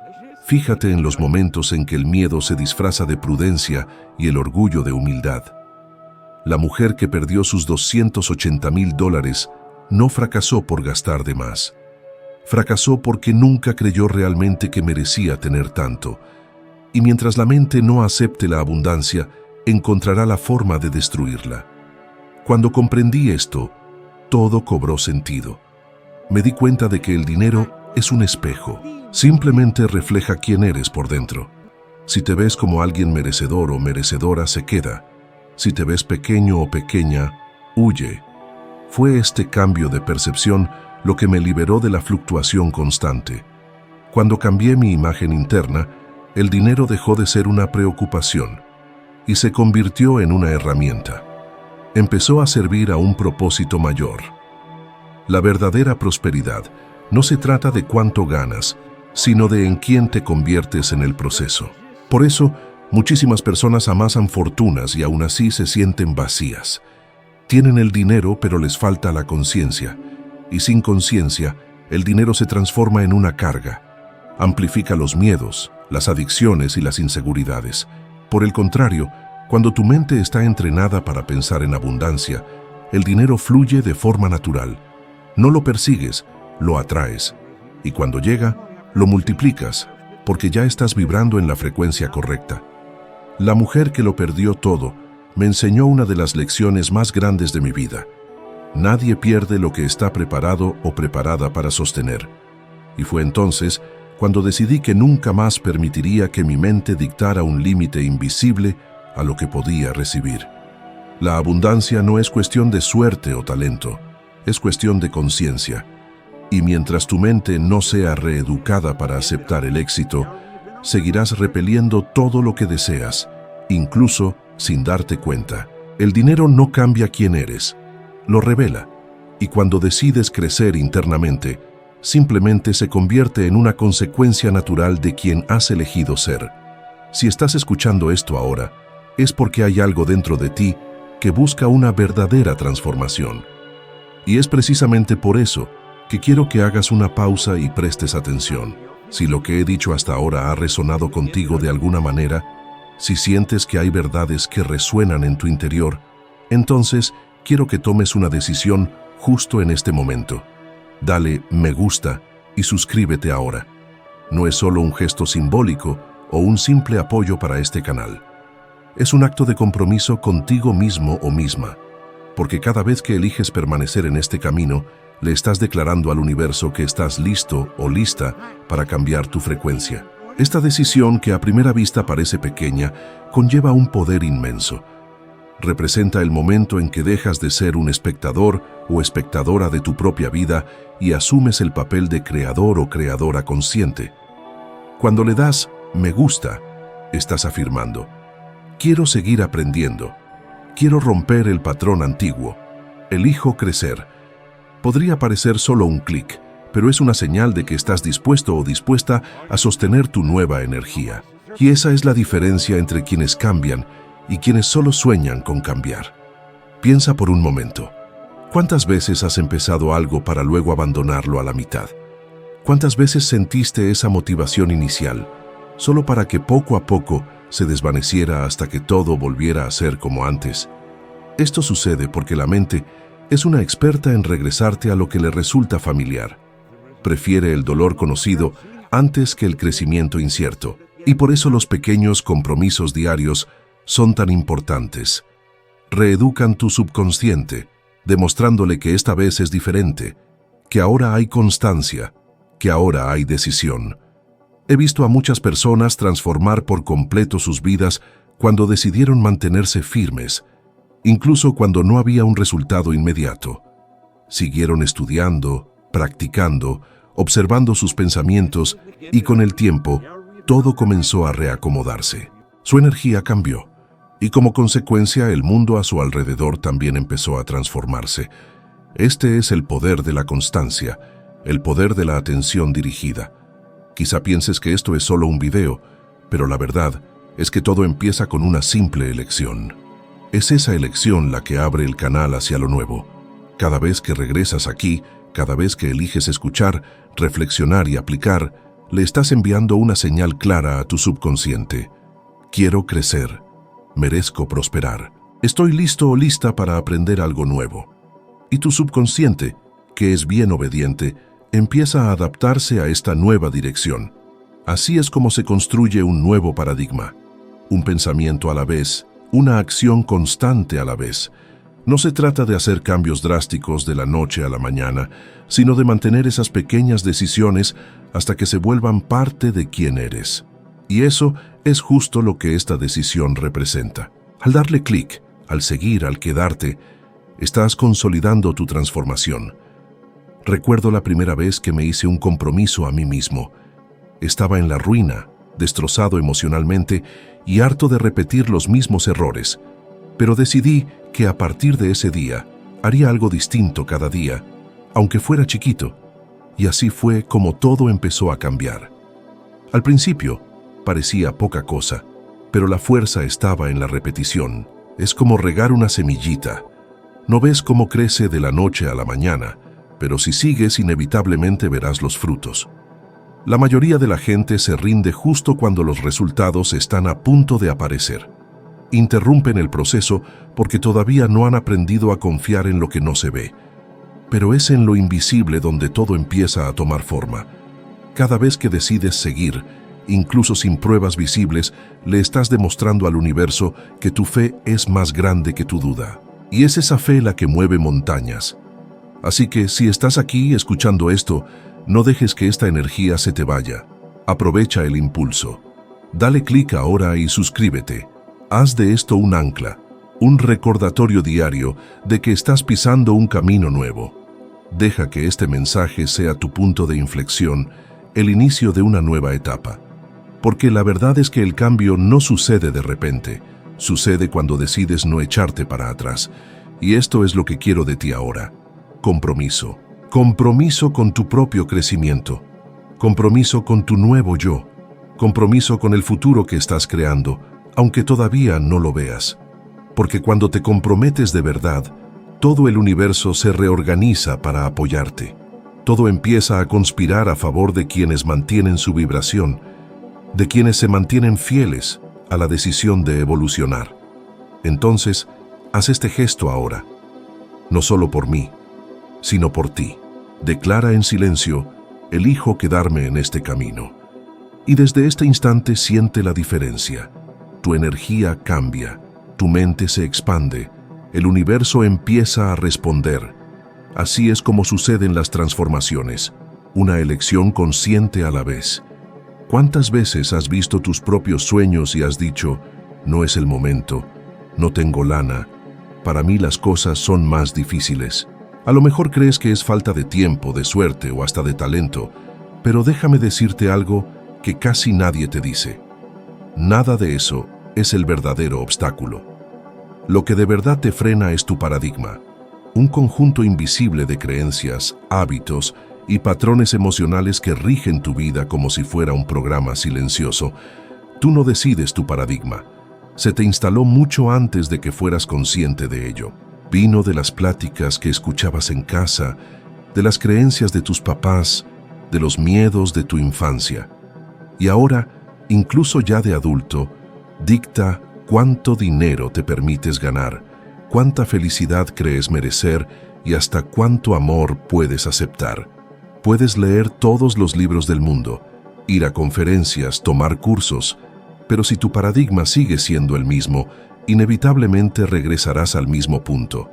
Fíjate en los momentos en que el miedo se disfraza de prudencia y el orgullo de humildad. La mujer que perdió sus $280,000 no fracasó por gastar de más. Fracasó porque nunca creyó realmente que merecía tener tanto. Y mientras la mente no acepte la abundancia, encontrará la forma de destruirla. Cuando comprendí esto, todo cobró sentido. Me di cuenta de que el dinero es un espejo. Simplemente refleja quién eres por dentro. Si te ves como alguien merecedor o merecedora, se queda. Si te ves pequeño o pequeña, huye. Fue este cambio de percepción lo que me liberó de la fluctuación constante. Cuando cambié mi imagen interna, el dinero dejó de ser una preocupación y se convirtió en una herramienta. Empezó a servir a un propósito mayor. La verdadera prosperidad no se trata de cuánto ganas, sino de en quién te conviertes en el proceso. Por eso, muchísimas personas amasan fortunas y aún así se sienten vacías. Tienen el dinero, pero les falta la conciencia. Y sin conciencia, el dinero se transforma en una carga. Amplifica los miedos, las adicciones y las inseguridades. Por el contrario, cuando tu mente está entrenada para pensar en abundancia, el dinero fluye de forma natural. No lo persigues, lo atraes. Y cuando llega, lo multiplicas, porque ya estás vibrando en la frecuencia correcta. La mujer que lo perdió todo me enseñó una de las lecciones más grandes de mi vida. Nadie pierde lo que está preparado o preparada para sostener. Y fue entonces cuando decidí que nunca más permitiría que mi mente dictara un límite invisible a lo que podía recibir. La abundancia no es cuestión de suerte o talento, es cuestión de conciencia. Y mientras tu mente no sea reeducada para aceptar el éxito, seguirás repeliendo todo lo que deseas, incluso sin darte cuenta. El dinero no cambia quién eres, lo revela. Y cuando decides crecer internamente, simplemente se convierte en una consecuencia natural de quien has elegido ser. Si estás escuchando esto ahora, es porque hay algo dentro de ti que busca una verdadera transformación. Y es precisamente por eso que quiero que hagas una pausa y prestes atención. Si lo que he dicho hasta ahora ha resonado contigo de alguna manera, si sientes que hay verdades que resuenan en tu interior, entonces quiero que tomes una decisión justo en este momento. Dale me gusta y suscríbete ahora. No es solo un gesto simbólico o un simple apoyo para este canal. Es un acto de compromiso contigo mismo o misma, porque cada vez que eliges permanecer en este camino, le estás declarando al universo que estás listo o lista para cambiar tu frecuencia. Esta decisión, que a primera vista parece pequeña, conlleva un poder inmenso. Representa el momento en que dejas de ser un espectador o espectadora de tu propia vida y asumes el papel de creador o creadora consciente. Cuando le das me gusta, estás afirmando: quiero seguir aprendiendo, quiero romper el patrón antiguo, elijo crecer. Podría parecer solo un clic, pero es una señal de que estás dispuesto o dispuesta a sostener tu nueva energía. Y esa es la diferencia entre quienes cambian y quienes solo sueñan con cambiar. Piensa por un momento. ¿Cuántas veces has empezado algo para luego abandonarlo a la mitad? ¿Cuántas veces sentiste esa motivación inicial, solo para que poco a poco se desvaneciera hasta que todo volviera a ser como antes? Esto sucede porque la mente es una experta en regresarte a lo que le resulta familiar. prefiere el dolor conocido antes que el crecimiento incierto. Y por eso los pequeños compromisos diarios son tan importantes. Reeducan tu subconsciente, demostrándole que esta vez es diferente, que ahora hay constancia, que ahora hay decisión. He visto a muchas personas transformar por completo sus vidas cuando decidieron mantenerse firmes, incluso cuando no había un resultado inmediato. Siguieron estudiando, practicando, observando sus pensamientos y con el tiempo todo comenzó a reacomodarse. Su energía cambió y como consecuencia el mundo a su alrededor también empezó a transformarse. Este es el poder de la constancia, el poder de la atención dirigida. Quizá pienses que esto es solo un video, pero la verdad es que todo empieza con una simple elección. Es esa elección la que abre el canal hacia lo nuevo. Cada vez que regresas aquí, cada vez que eliges escuchar, reflexionar y aplicar, le estás enviando una señal clara a tu subconsciente. Quiero crecer, merezco prosperar, estoy listo o lista para aprender algo nuevo. Y tu subconsciente, que es bien obediente, empieza a adaptarse a esta nueva dirección. Así es como se construye un nuevo paradigma. Un pensamiento a la vez, una acción constante a la vez. No se trata de hacer cambios drásticos de la noche a la mañana, sino de mantener esas pequeñas decisiones hasta que se vuelvan parte de quién eres. Y eso es justo lo que esta decisión representa. Al darle clic, al seguir, al quedarte, estás consolidando tu transformación. Recuerdo la primera vez que me hice un compromiso a mí mismo. Estaba en la ruina, destrozado emocionalmente y harto de repetir los mismos errores. Pero decidí que a partir de ese día haría algo distinto cada día, aunque fuera chiquito. Y así fue como todo empezó a cambiar. Al principio parecía poca cosa, pero la fuerza estaba en la repetición. Es como regar una semillita. No ves cómo crece de la noche a la mañana, pero si sigues inevitablemente verás los frutos. La mayoría de la gente se rinde justo cuando los resultados están a punto de aparecer. Interrumpen el proceso porque todavía no han aprendido a confiar en lo que no se ve. Pero es en lo invisible donde todo empieza a tomar forma. Cada vez que decides seguir, incluso sin pruebas visibles, le estás demostrando al universo que tu fe es más grande que tu duda. Y es esa fe la que mueve montañas. Así que si estás aquí escuchando esto, no dejes que esta energía se te vaya. Aprovecha el impulso. Dale clic ahora y suscríbete. Haz de esto un ancla, un recordatorio diario de que estás pisando un camino nuevo. Deja que este mensaje sea tu punto de inflexión, el inicio de una nueva etapa. Porque la verdad es que el cambio no sucede de repente, sucede cuando decides no echarte para atrás. Y esto es lo que quiero de ti ahora. Compromiso. Compromiso con tu propio crecimiento. Compromiso con tu nuevo yo. Compromiso con el futuro que estás creando, aunque todavía no lo veas. Porque cuando te comprometes de verdad, todo el universo se reorganiza para apoyarte. Todo empieza a conspirar a favor de quienes mantienen su vibración, de quienes se mantienen fieles a la decisión de evolucionar. Entonces, haz este gesto ahora. No solo por mí, sino por ti. Declara en silencio, elijo quedarme en este camino. Y desde este instante siente la diferencia. Tu energía cambia, tu mente se expande, el universo empieza a responder. Así es como suceden las transformaciones, una elección consciente a la vez. ¿Cuántas veces has visto tus propios sueños y has dicho, no es el momento, no tengo lana, para mí las cosas son más difíciles? A lo mejor crees que es falta de tiempo, de suerte o hasta de talento, pero déjame decirte algo que casi nadie te dice. Nada de eso es el verdadero obstáculo. Lo que de verdad te frena es tu paradigma, un conjunto invisible de creencias, hábitos y patrones emocionales que rigen tu vida como si fuera un programa silencioso. Tú no decides tu paradigma. Se te instaló mucho antes de que fueras consciente de ello. Vino de las pláticas que escuchabas en casa, de las creencias de tus papás, de los miedos de tu infancia. Y ahora, incluso ya de adulto, dicta cuánto dinero te permites ganar, cuánta felicidad crees merecer y hasta cuánto amor puedes aceptar. Puedes leer todos los libros del mundo, ir a conferencias, tomar cursos, pero si tu paradigma sigue siendo el mismo, inevitablemente regresarás al mismo punto.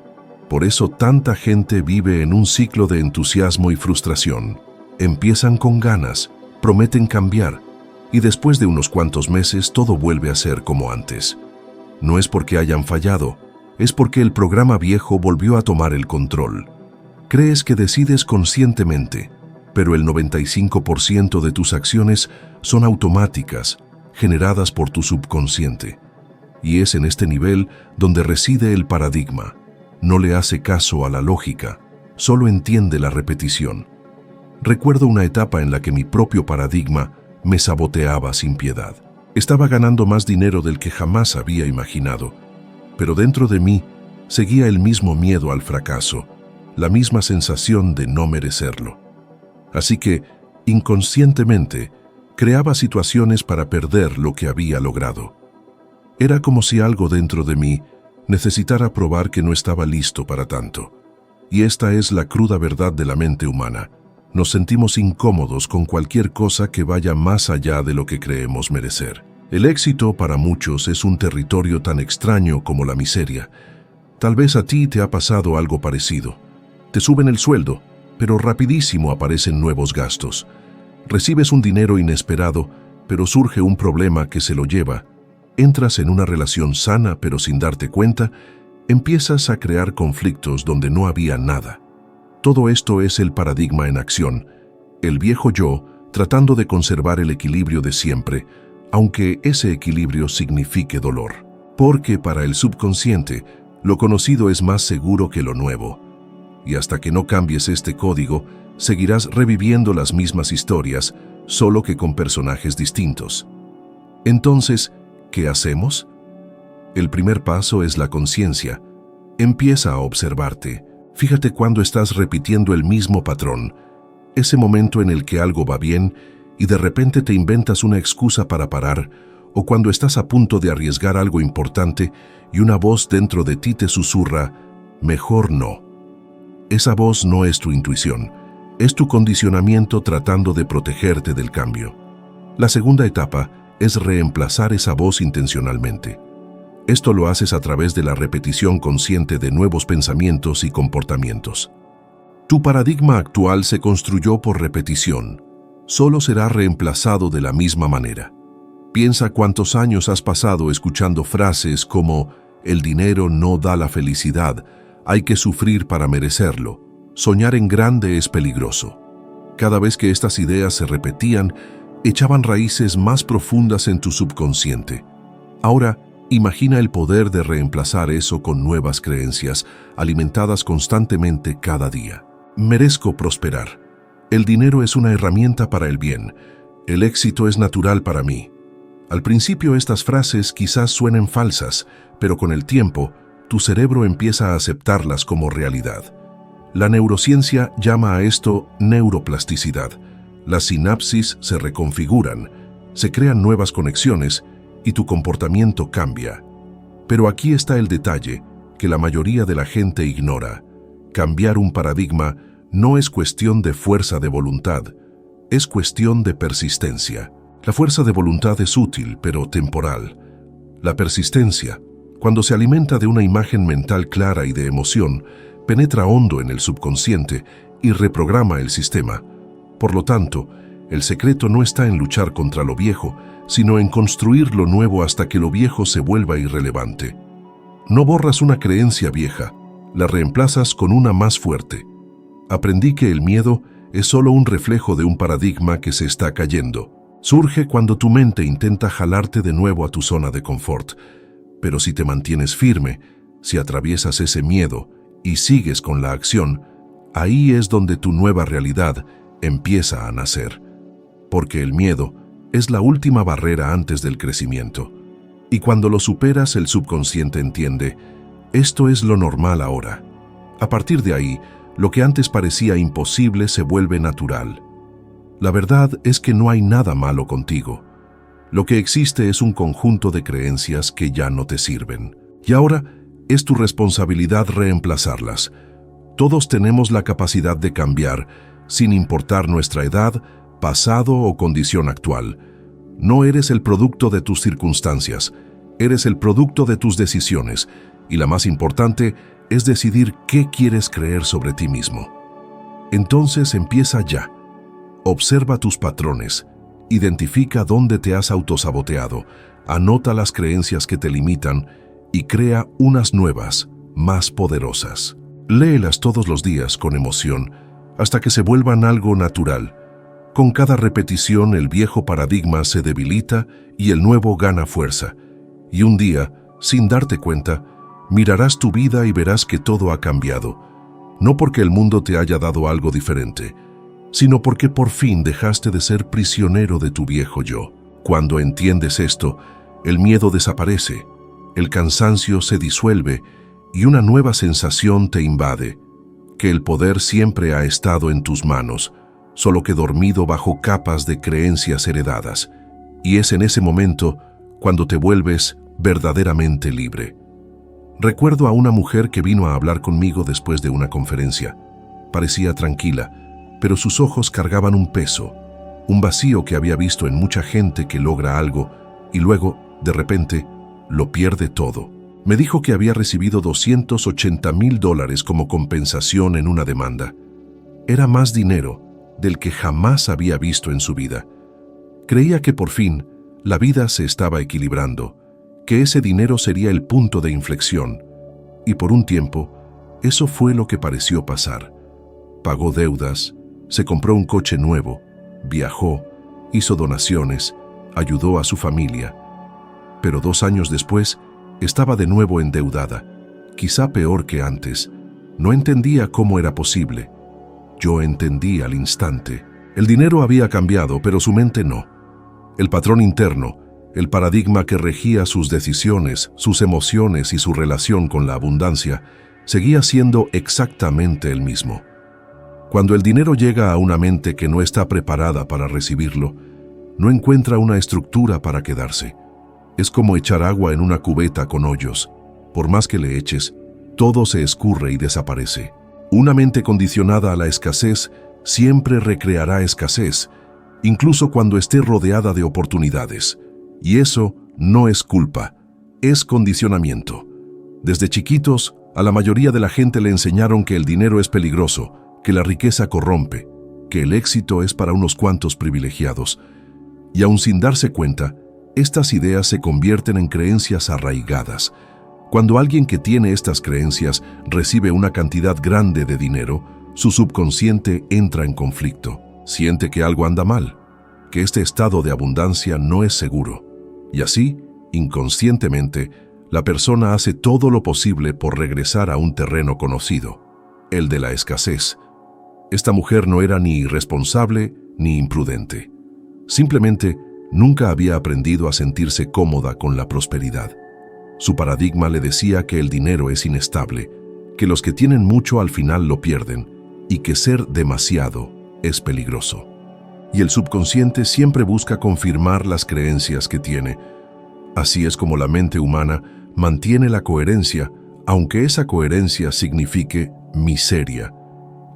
Por eso tanta gente vive en un ciclo de entusiasmo y frustración. Empiezan con ganas, prometen cambiar, y después de unos cuantos meses todo vuelve a ser como antes. No es porque hayan fallado, es porque el programa viejo volvió a tomar el control. Crees que decides conscientemente, pero el 95% de tus acciones son automáticas, generadas por tu subconsciente. Y es en este nivel donde reside el paradigma. No le hace caso a la lógica, solo entiende la repetición. Recuerdo una etapa en la que mi propio paradigma me saboteaba sin piedad. Estaba ganando más dinero del que jamás había imaginado, pero dentro de mí seguía el mismo miedo al fracaso, la misma sensación de no merecerlo. Así que, inconscientemente, creaba situaciones para perder lo que había logrado. Era como si algo dentro de mí necesitara probar que no estaba listo para tanto. Y esta es la cruda verdad de la mente humana. Nos sentimos incómodos con cualquier cosa que vaya más allá de lo que creemos merecer. El éxito para muchos es un territorio tan extraño como la miseria. Tal vez a ti te ha pasado algo parecido. Te suben el sueldo, pero rapidísimo aparecen nuevos gastos. Recibes un dinero inesperado, pero surge un problema que se lo lleva. Entras en una relación sana, pero sin darte cuenta, empiezas a crear conflictos donde no había nada. Todo esto es el paradigma en acción, el viejo yo tratando de conservar el equilibrio de siempre, aunque ese equilibrio signifique dolor. Porque para el subconsciente, lo conocido es más seguro que lo nuevo. Y hasta que no cambies este código, seguirás reviviendo las mismas historias, solo que con personajes distintos. Entonces, ¿qué hacemos? El primer paso es la conciencia. Empieza a observarte. Fíjate cuando estás repitiendo el mismo patrón, ese momento en el que algo va bien y de repente te inventas una excusa para parar, o cuando estás a punto de arriesgar algo importante y una voz dentro de ti te susurra, mejor no. Esa voz no es tu intuición, es tu condicionamiento tratando de protegerte del cambio. La segunda etapa es reemplazar esa voz intencionalmente. Esto lo haces a través de la repetición consciente de nuevos pensamientos y comportamientos. Tu paradigma actual se construyó por repetición. Solo será reemplazado de la misma manera. Piensa cuántos años has pasado escuchando frases como «el dinero no da la felicidad», «hay que sufrir para merecerlo», «soñar en grande es peligroso». Cada vez que estas ideas se repetían, echaban raíces más profundas en tu subconsciente. Ahora, imagina el poder de reemplazar eso con nuevas creencias, alimentadas constantemente cada día. Merezco prosperar. El dinero es una herramienta para el bien. El éxito es natural para mí. Al principio estas frases quizás suenen falsas, pero con el tiempo, tu cerebro empieza a aceptarlas como realidad. La neurociencia llama a esto neuroplasticidad. Las sinapsis se reconfiguran, se crean nuevas conexiones y tu comportamiento cambia. Pero aquí está el detalle que la mayoría de la gente ignora. Cambiar un paradigma no es cuestión de fuerza de voluntad, es cuestión de persistencia. La fuerza de voluntad es útil, pero temporal. La persistencia, cuando se alimenta de una imagen mental clara y de emoción, penetra hondo en el subconsciente y reprograma el sistema. Por lo tanto, el secreto no está en luchar contra lo viejo, sino en construir lo nuevo hasta que lo viejo se vuelva irrelevante. No borras una creencia vieja, la reemplazas con una más fuerte. Aprendí que el miedo es solo un reflejo de un paradigma que se está cayendo. Surge cuando tu mente intenta jalarte de nuevo a tu zona de confort. Pero si te mantienes firme, si atraviesas ese miedo y sigues con la acción, ahí es donde tu nueva realidad empieza a nacer. Porque el miedo es la última barrera antes del crecimiento. Y cuando lo superas, el subconsciente entiende, esto es lo normal ahora. A partir de ahí, lo que antes parecía imposible se vuelve natural. La verdad es que no hay nada malo contigo. Lo que existe es un conjunto de creencias que ya no te sirven. Y ahora es tu responsabilidad reemplazarlas. Todos tenemos la capacidad de cambiar sin importar nuestra edad, pasado o condición actual. No eres el producto de tus circunstancias, eres el producto de tus decisiones, y la más importante es decidir qué quieres creer sobre ti mismo. Entonces empieza ya. Observa tus patrones, identifica dónde te has autosaboteado, anota las creencias que te limitan y crea unas nuevas, más poderosas. Léelas todos los días con emoción, hasta que se vuelvan algo natural. Con cada repetición el viejo paradigma se debilita y el nuevo gana fuerza. Y un día, sin darte cuenta, mirarás tu vida y verás que todo ha cambiado. No porque el mundo te haya dado algo diferente, sino porque por fin dejaste de ser prisionero de tu viejo yo. Cuando entiendes esto, el miedo desaparece, el cansancio se disuelve y una nueva sensación te invade, que el poder siempre ha estado en tus manos, solo que dormido bajo capas de creencias heredadas. Y es en ese momento cuando te vuelves verdaderamente libre. Recuerdo a una mujer que vino a hablar conmigo después de una conferencia. Parecía tranquila, pero sus ojos cargaban un peso, un vacío que había visto en mucha gente que logra algo y luego, de repente, lo pierde todo. Me dijo que había recibido $280,000 como compensación en una demanda. Era más dinero del que jamás había visto en su vida. Creía que por fin la vida se estaba equilibrando, que ese dinero sería el punto de inflexión. Y por un tiempo, eso fue lo que pareció pasar. Pagó deudas, se compró un coche nuevo, viajó, hizo donaciones, ayudó a su familia. Pero 2 años después, estaba de nuevo endeudada, quizá peor que antes. No entendía cómo era posible. Yo entendí al instante. El dinero había cambiado, pero su mente no. El patrón interno, el paradigma que regía sus decisiones, sus emociones y su relación con la abundancia, seguía siendo exactamente el mismo. Cuando el dinero llega a una mente que no está preparada para recibirlo, no encuentra una estructura para quedarse. Es como echar agua en una cubeta con hoyos. Por más que le eches, todo se escurre y desaparece. Una mente condicionada a la escasez siempre recreará escasez, incluso cuando esté rodeada de oportunidades. Y eso no es culpa, es condicionamiento. Desde chiquitos, a la mayoría de la gente le enseñaron que el dinero es peligroso, que la riqueza corrompe, que el éxito es para unos cuantos privilegiados. Y aun sin darse cuenta, estas ideas se convierten en creencias arraigadas. Cuando alguien que tiene estas creencias recibe una cantidad grande de dinero, su subconsciente entra en conflicto. Siente que algo anda mal, que este estado de abundancia no es seguro. Y así, inconscientemente, la persona hace todo lo posible por regresar a un terreno conocido, el de la escasez. Esta mujer no era ni irresponsable ni imprudente. Simplemente nunca había aprendido a sentirse cómoda con la prosperidad. Su paradigma le decía que el dinero es inestable, que los que tienen mucho al final lo pierden y que ser demasiado es peligroso. Y el subconsciente siempre busca confirmar las creencias que tiene. Así es como la mente humana mantiene la coherencia, aunque esa coherencia signifique miseria.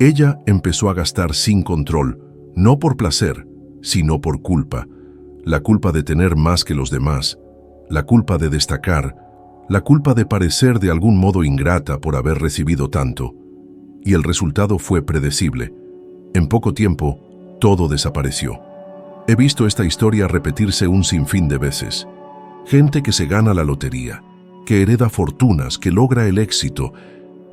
Ella empezó a gastar sin control, no por placer, sino por culpa. La culpa de tener más que los demás, la culpa de destacar, la culpa de parecer de algún modo ingrata por haber recibido tanto. Y el resultado fue predecible. En poco tiempo, todo desapareció. He visto esta historia repetirse un sinfín de veces. Gente que se gana la lotería, que hereda fortunas, que logra el éxito,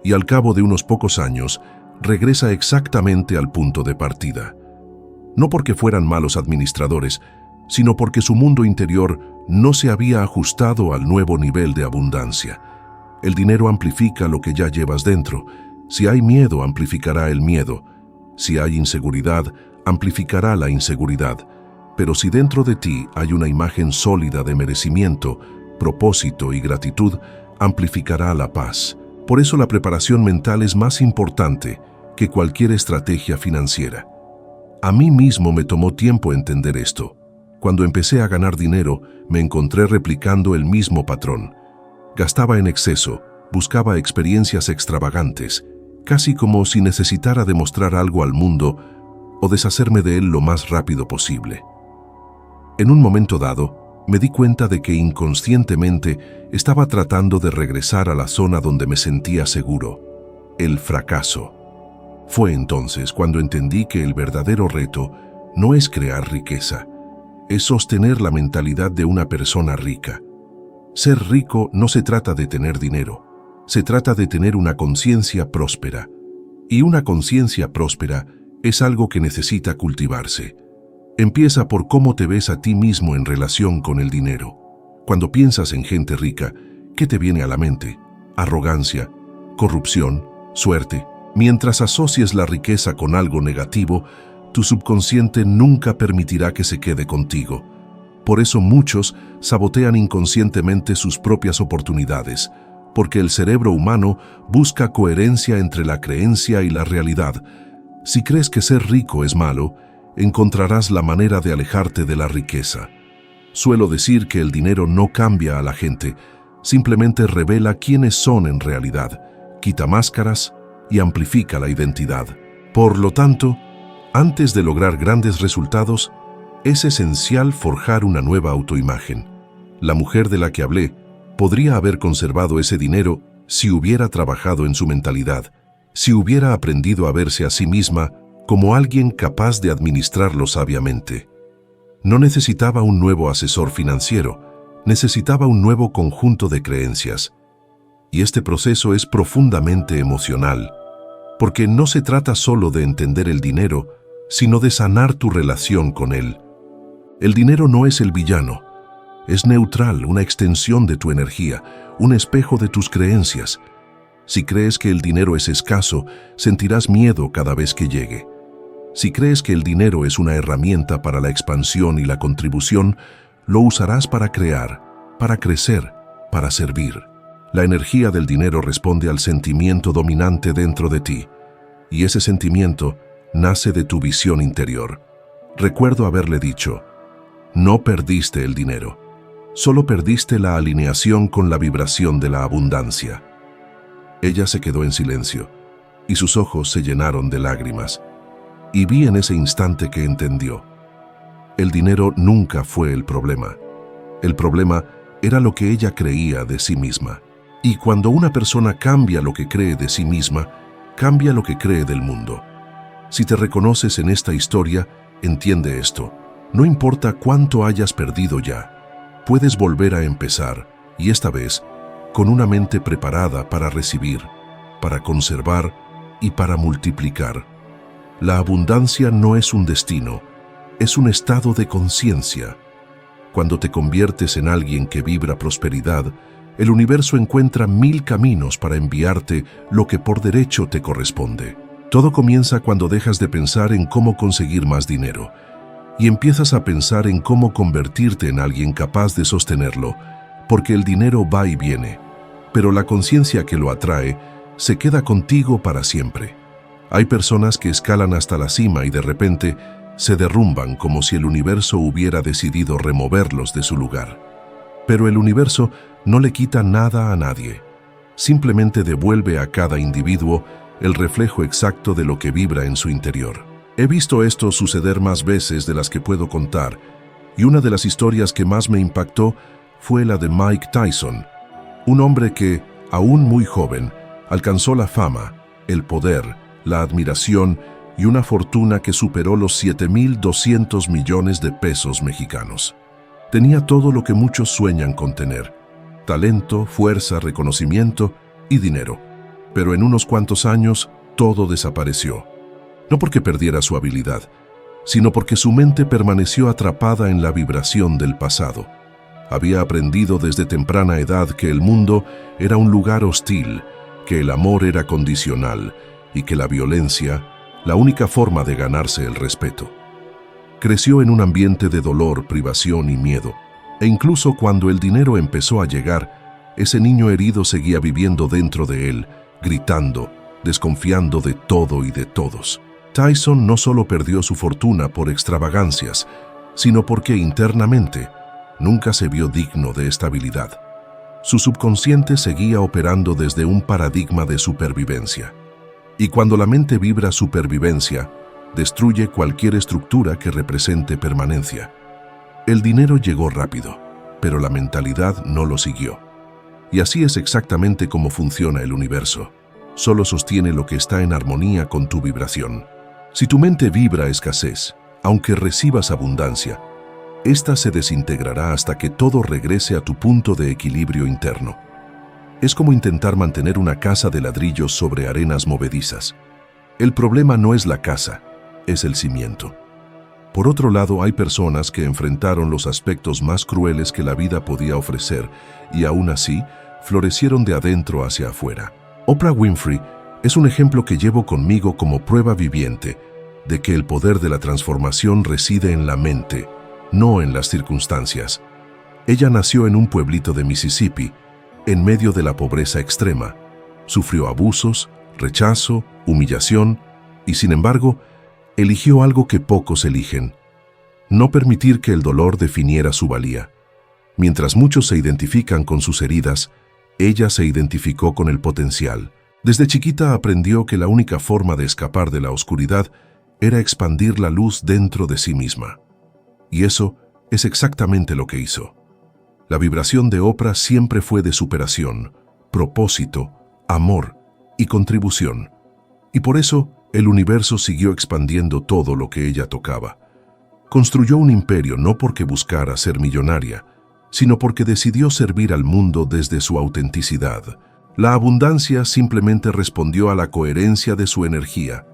y al cabo de unos pocos años, regresa exactamente al punto de partida. No porque fueran malos administradores, sino porque su mundo interior no se había ajustado al nuevo nivel de abundancia. El dinero amplifica lo que ya llevas dentro. Si hay miedo, amplificará el miedo. Si hay inseguridad, amplificará la inseguridad. Pero si dentro de ti hay una imagen sólida de merecimiento, propósito y gratitud, amplificará la paz. Por eso la preparación mental es más importante que cualquier estrategia financiera. A mí mismo me tomó tiempo entender esto. Cuando empecé a ganar dinero, me encontré replicando el mismo patrón. Gastaba en exceso, buscaba experiencias extravagantes, casi como si necesitara demostrar algo al mundo, o deshacerme de él lo más rápido posible. En un momento dado, me di cuenta de que inconscientemente estaba tratando de regresar a la zona donde me sentía seguro, el fracaso. Fue entonces cuando entendí que el verdadero reto no es crear riqueza, es sostener la mentalidad de una persona rica. Ser rico no se trata de tener dinero, se trata de tener una conciencia próspera. Y una conciencia próspera es algo que necesita cultivarse. Empieza por cómo te ves a ti mismo en relación con el dinero. Cuando piensas en gente rica, ¿qué te viene a la mente? Arrogancia, corrupción, suerte. Mientras asocies la riqueza con algo negativo, tu subconsciente nunca permitirá que se quede contigo. Por eso muchos sabotean inconscientemente sus propias oportunidades, porque el cerebro humano busca coherencia entre la creencia y la realidad. Si crees que ser rico es malo, encontrarás la manera de alejarte de la riqueza. Suelo decir que el dinero no cambia a la gente, simplemente revela quiénes son en realidad, quita máscaras y amplifica la identidad. Por lo tanto, antes de lograr grandes resultados, es esencial forjar una nueva autoimagen. La mujer de la que hablé podría haber conservado ese dinero si hubiera trabajado en su mentalidad, si hubiera aprendido a verse a sí misma como alguien capaz de administrarlo sabiamente. No necesitaba un nuevo asesor financiero, necesitaba un nuevo conjunto de creencias. Y este proceso es profundamente emocional, porque no se trata solo de entender el dinero, sino de sanar tu relación con él. El dinero no es el villano. Es neutral, una extensión de tu energía, un espejo de tus creencias. Si crees que el dinero es escaso, sentirás miedo cada vez que llegue. Si crees que el dinero es una herramienta para la expansión y la contribución, lo usarás para crear, para crecer, para servir. La energía del dinero responde al sentimiento dominante dentro de ti, y ese sentimiento nace de tu visión interior. Recuerdo haberle dicho, no perdiste el dinero. Solo perdiste la alineación con la vibración de la abundancia. Ella se quedó en silencio, y sus ojos se llenaron de lágrimas. Y vi en ese instante que entendió. El dinero nunca fue el problema. El problema era lo que ella creía de sí misma. Y cuando una persona cambia lo que cree de sí misma, cambia lo que cree del mundo. Si te reconoces en esta historia, entiende esto. No importa cuánto hayas perdido ya. Puedes volver a empezar, y esta vez, con una mente preparada para recibir, para conservar y para multiplicar. La abundancia no es un destino, es un estado de conciencia. Cuando te conviertes en alguien que vibra prosperidad, el universo encuentra 1000 caminos para enviarte lo que por derecho te corresponde. Todo comienza cuando dejas de pensar en cómo conseguir más dinero, y empiezas a pensar en cómo convertirte en alguien capaz de sostenerlo, porque el dinero va y viene, pero la conciencia que lo atrae se queda contigo para siempre. Hay personas que escalan hasta la cima y de repente se derrumban como si el universo hubiera decidido removerlos de su lugar. Pero el universo no le quita nada a nadie, simplemente devuelve a cada individuo el reflejo exacto de lo que vibra en su interior. He visto esto suceder más veces de las que puedo contar, y una de las historias que más me impactó fue la de Mike Tyson, un hombre que, aún muy joven, alcanzó la fama, el poder, la admiración y una fortuna que superó los 7,200 millones de pesos mexicanos. Tenía todo lo que muchos sueñan con tener: talento, fuerza, reconocimiento y dinero. Pero en unos cuantos años, todo desapareció. No porque perdiera su habilidad, sino porque su mente permaneció atrapada en la vibración del pasado. Había aprendido desde temprana edad que el mundo era un lugar hostil, que el amor era condicional y que la violencia, la única forma de ganarse el respeto. Creció en un ambiente de dolor, privación y miedo, e incluso cuando el dinero empezó a llegar, ese niño herido seguía viviendo dentro de él, gritando, desconfiando de todo y de todos. Tyson no solo perdió su fortuna por extravagancias, sino porque internamente nunca se vio digno de estabilidad. Su subconsciente seguía operando desde un paradigma de supervivencia. Y cuando la mente vibra supervivencia, destruye cualquier estructura que represente permanencia. El dinero llegó rápido, pero la mentalidad no lo siguió. Y así es exactamente como funciona el universo. Solo sostiene lo que está en armonía con tu vibración. Si tu mente vibra escasez, aunque recibas abundancia, esta se desintegrará hasta que todo regrese a tu punto de equilibrio interno. Es como intentar mantener una casa de ladrillos sobre arenas movedizas. El problema no es la casa, es el cimiento. Por otro lado, hay personas que enfrentaron los aspectos más crueles que la vida podía ofrecer y aún así florecieron de adentro hacia afuera. Oprah Winfrey es un ejemplo que llevo conmigo como prueba viviente de que el poder de la transformación reside en la mente, no en las circunstancias. Ella nació en un pueblito de Mississippi, en medio de la pobreza extrema. Sufrió abusos, rechazo, humillación y, sin embargo, eligió algo que pocos eligen: no permitir que el dolor definiera su valía. Mientras muchos se identifican con sus heridas, ella se identificó con el potencial. Desde chiquita aprendió que la única forma de escapar de la oscuridad era expandir la luz dentro de sí misma. Y eso es exactamente lo que hizo. La vibración de Oprah siempre fue de superación, propósito, amor y contribución. Y por eso, el universo siguió expandiendo todo lo que ella tocaba. Construyó un imperio no porque buscara ser millonaria, sino porque decidió servir al mundo desde su autenticidad. La abundancia simplemente respondió a la coherencia de su energía.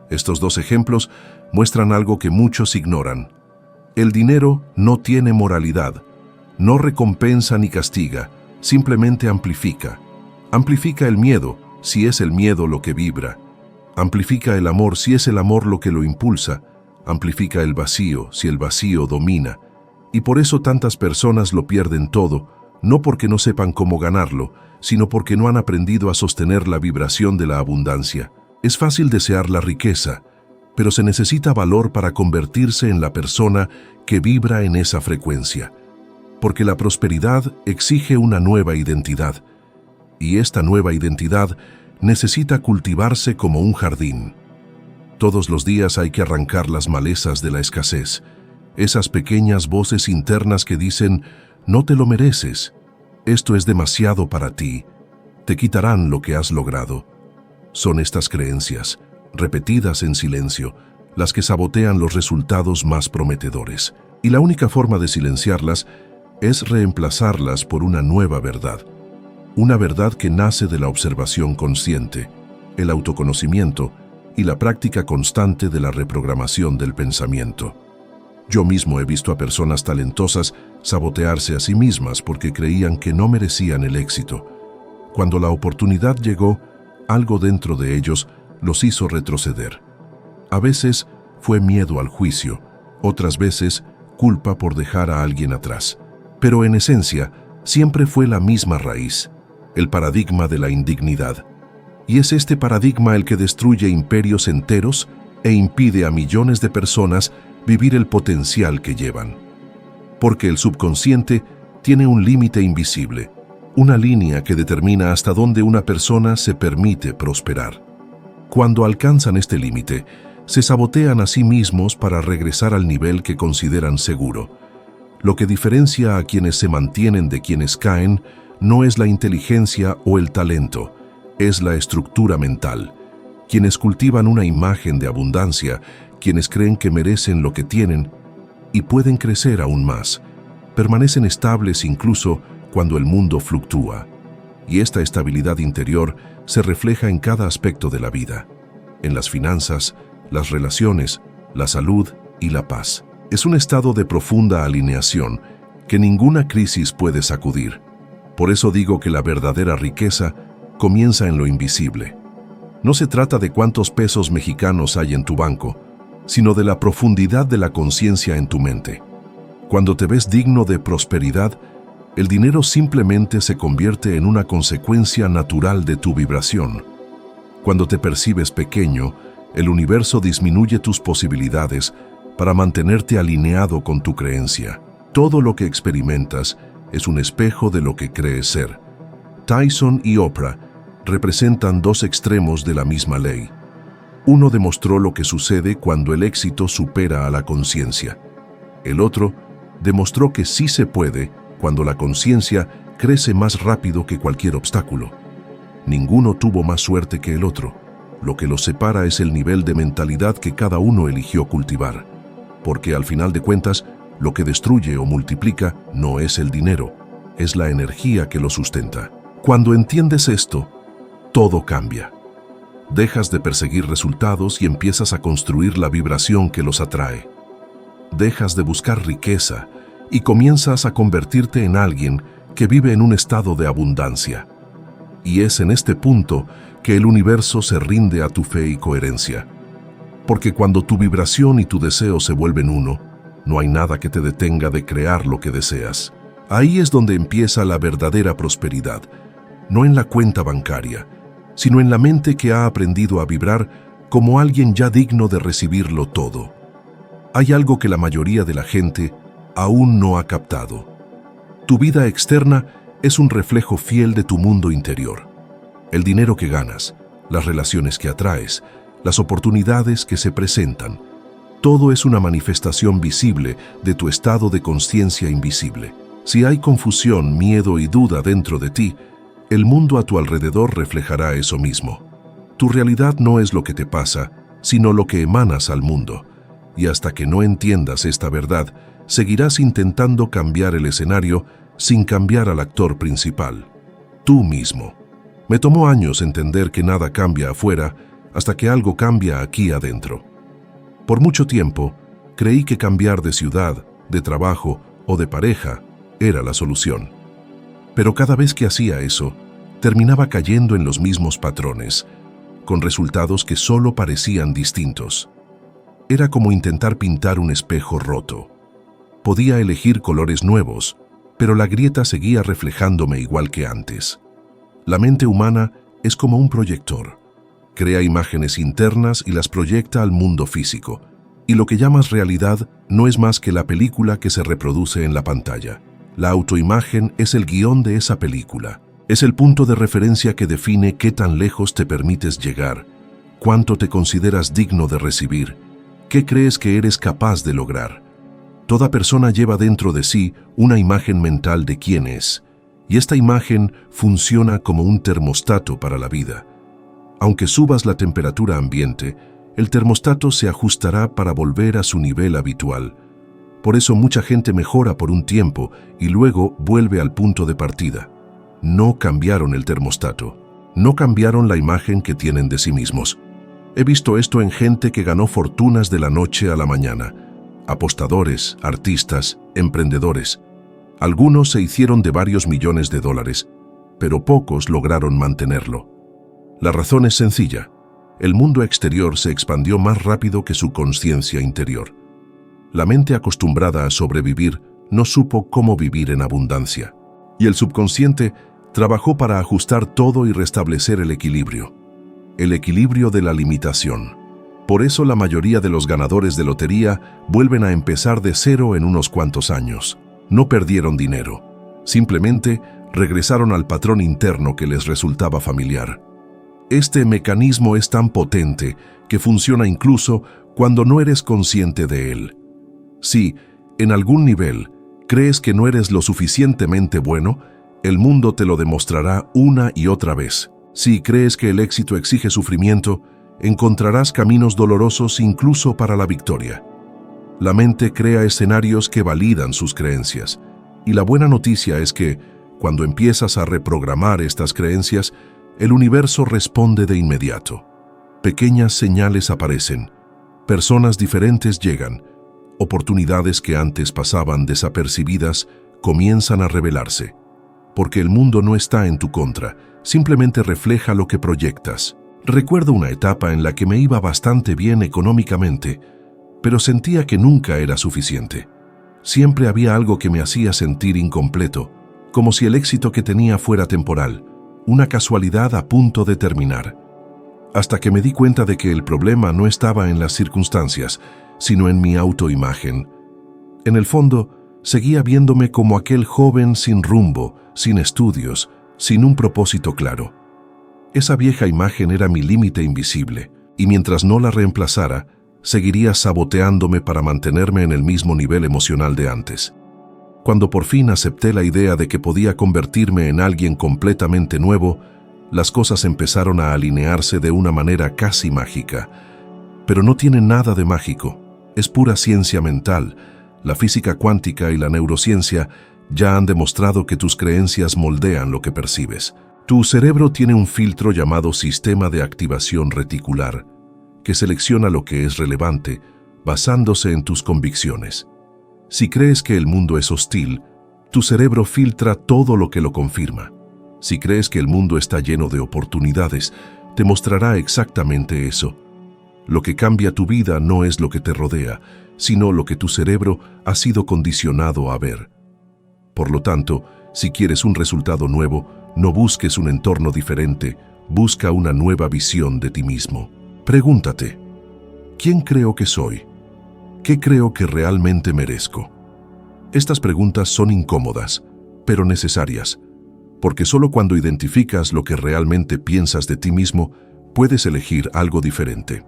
Estos dos ejemplos muestran algo que muchos ignoran. El dinero no tiene moralidad, no recompensa ni castiga, simplemente amplifica. Amplifica el miedo, si es el miedo lo que vibra. Amplifica el amor si es el amor lo que lo impulsa. Amplifica el vacío si el vacío domina. Y por eso tantas personas lo pierden todo, no porque no sepan cómo ganarlo, sino porque no han aprendido a sostener la vibración de la abundancia. Es fácil desear la riqueza, pero se necesita valor para convertirse en la persona que vibra en esa frecuencia. Porque la prosperidad exige una nueva identidad, y esta nueva identidad necesita cultivarse como un jardín. Todos los días hay que arrancar las malezas de la escasez, esas pequeñas voces internas que dicen: no te lo mereces, esto es demasiado para ti, te quitarán lo que has logrado. Son estas creencias, repetidas en silencio, las que sabotean los resultados más prometedores. Y la única forma de silenciarlas es reemplazarlas por una nueva verdad. Una verdad que nace de la observación consciente, el autoconocimiento y la práctica constante de la reprogramación del pensamiento. Yo mismo he visto a personas talentosas sabotearse a sí mismas porque creían que no merecían el éxito. Cuando la oportunidad llegó, algo dentro de ellos los hizo retroceder. A veces fue miedo al juicio, otras veces culpa por dejar a alguien atrás. Pero en esencia, siempre fue la misma raíz, el paradigma de la indignidad. Y es este paradigma el que destruye imperios enteros e impide a millones de personas vivir el potencial que llevan. Porque el subconsciente tiene un límite invisible, una línea que determina hasta dónde una persona se permite prosperar. Cuando alcanzan este límite, se sabotean a sí mismos para regresar al nivel que consideran seguro. Lo que diferencia a quienes se mantienen de quienes caen no es la inteligencia o el talento, es la estructura mental. Quienes cultivan una imagen de abundancia, quienes creen que merecen lo que tienen y pueden crecer aún más, permanecen estables incluso cuando el mundo fluctúa. Y esta estabilidad interior se refleja en cada aspecto de la vida, en las finanzas, las relaciones, la salud y la paz. Es un estado de profunda alineación que ninguna crisis puede sacudir. Por eso digo que la verdadera riqueza comienza en lo invisible. No se trata de cuántos pesos mexicanos hay en tu banco, sino de la profundidad de la conciencia en tu mente. Cuando te ves digno de prosperidad, el dinero simplemente se convierte en una consecuencia natural de tu vibración. Cuando te percibes pequeño, el universo disminuye tus posibilidades para mantenerte alineado con tu creencia. Todo lo que experimentas es un espejo de lo que crees ser. Tyson y Oprah representan dos extremos de la misma ley. Uno demostró lo que sucede cuando el éxito supera a la conciencia. El otro demostró que sí se puede cuando la conciencia crece más rápido que cualquier obstáculo. Ninguno tuvo más suerte que el otro. Lo que los separa es el nivel de mentalidad que cada uno eligió cultivar. Porque al final de cuentas, lo que destruye o multiplica no es el dinero, es la energía que lo sustenta. Cuando entiendes esto, todo cambia. Dejas de perseguir resultados y empiezas a construir la vibración que los atrae. Dejas de buscar riqueza y comienzas a convertirte en alguien que vive en un estado de abundancia. Y es en este punto que el universo se rinde a tu fe y coherencia. Porque cuando tu vibración y tu deseo se vuelven uno, no hay nada que te detenga de crear lo que deseas. Ahí es donde empieza la verdadera prosperidad, no en la cuenta bancaria, sino en la mente que ha aprendido a vibrar como alguien ya digno de recibirlo todo. Hay algo que la mayoría de la gente aún no ha captado. Tu vida externa es un reflejo fiel de tu mundo interior. El dinero que ganas, las relaciones que atraes, las oportunidades que se presentan, todo es una manifestación visible de tu estado de conciencia invisible. Si hay confusión, miedo y duda dentro de ti, el mundo a tu alrededor reflejará eso mismo. Tu realidad no es lo que te pasa, sino lo que emanas al mundo. Y hasta que no entiendas esta verdad, seguirás intentando cambiar el escenario sin cambiar al actor principal, tú mismo. Me tomó años entender que nada cambia afuera hasta que algo cambia aquí adentro. Por mucho tiempo, creí que cambiar de ciudad, de trabajo o de pareja era la solución. Pero cada vez que hacía eso, terminaba cayendo en los mismos patrones, con resultados que solo parecían distintos. Era como intentar pintar un espejo roto. Podía elegir colores nuevos, pero la grieta seguía reflejándome igual que antes. La mente humana es como un proyector. Crea imágenes internas y las proyecta al mundo físico. Y lo que llamas realidad no es más que la película que se reproduce en la pantalla. La autoimagen es el guión de esa película. Es el punto de referencia que define qué tan lejos te permites llegar, cuánto te consideras digno de recibir, qué crees que eres capaz de lograr. Toda persona lleva dentro de sí una imagen mental de quién es, y esta imagen funciona como un termostato para la vida. Aunque subas la temperatura ambiente, el termostato se ajustará para volver a su nivel habitual. Por eso mucha gente mejora por un tiempo y luego vuelve al punto de partida. No cambiaron el termostato, no cambiaron la imagen que tienen de sí mismos. He visto esto en gente que ganó fortunas de la noche a la mañana. Apostadores, artistas, emprendedores. Algunos se hicieron de varios millones de dólares, pero pocos lograron mantenerlo. La razón es sencilla. El mundo exterior se expandió más rápido que su conciencia interior. La mente acostumbrada a sobrevivir no supo cómo vivir en abundancia. Y el subconsciente trabajó para ajustar todo y restablecer el equilibrio. El equilibrio de la limitación. Por eso la mayoría de los ganadores de lotería vuelven a empezar de cero en unos cuantos años. No perdieron dinero. Simplemente regresaron al patrón interno que les resultaba familiar. Este mecanismo es tan potente que funciona incluso cuando no eres consciente de él. Si, en algún nivel, crees que no eres lo suficientemente bueno, el mundo te lo demostrará una y otra vez. Si crees que el éxito exige sufrimiento, encontrarás caminos dolorosos incluso para la victoria. La mente crea escenarios que validan sus creencias. Y la buena noticia es que, cuando empiezas a reprogramar estas creencias, el universo responde de inmediato. Pequeñas señales aparecen, personas diferentes llegan, oportunidades que antes pasaban desapercibidas comienzan a revelarse. Porque el mundo no está en tu contra, simplemente refleja lo que proyectas. Recuerdo una etapa en la que me iba bastante bien económicamente, pero sentía que nunca era suficiente. Siempre había algo que me hacía sentir incompleto, como si el éxito que tenía fuera temporal, una casualidad a punto de terminar. Hasta que me di cuenta de que el problema no estaba en las circunstancias, sino en mi autoimagen. En el fondo, seguía viéndome como aquel joven sin rumbo, sin estudios, sin un propósito claro. Esa vieja imagen era mi límite invisible, y mientras no la reemplazara, seguiría saboteándome para mantenerme en el mismo nivel emocional de antes. Cuando por fin acepté la idea de que podía convertirme en alguien completamente nuevo, las cosas empezaron a alinearse de una manera casi mágica. Pero no tiene nada de mágico, es pura ciencia mental. La física cuántica y la neurociencia ya han demostrado que tus creencias moldean lo que percibes. Tu cerebro tiene un filtro llamado sistema de activación reticular, que selecciona lo que es relevante basándose en tus convicciones. Si crees que el mundo es hostil, tu cerebro filtra todo lo que lo confirma. Si crees que el mundo está lleno de oportunidades, te mostrará exactamente eso. Lo que cambia tu vida no es lo que te rodea, sino lo que tu cerebro ha sido condicionado a ver. Por lo tanto, si quieres un resultado nuevo, no busques un entorno diferente, busca una nueva visión de ti mismo. Pregúntate, ¿quién creo que soy? ¿Qué creo que realmente merezco? Estas preguntas son incómodas, pero necesarias, porque solo cuando identificas lo que realmente piensas de ti mismo, puedes elegir algo diferente.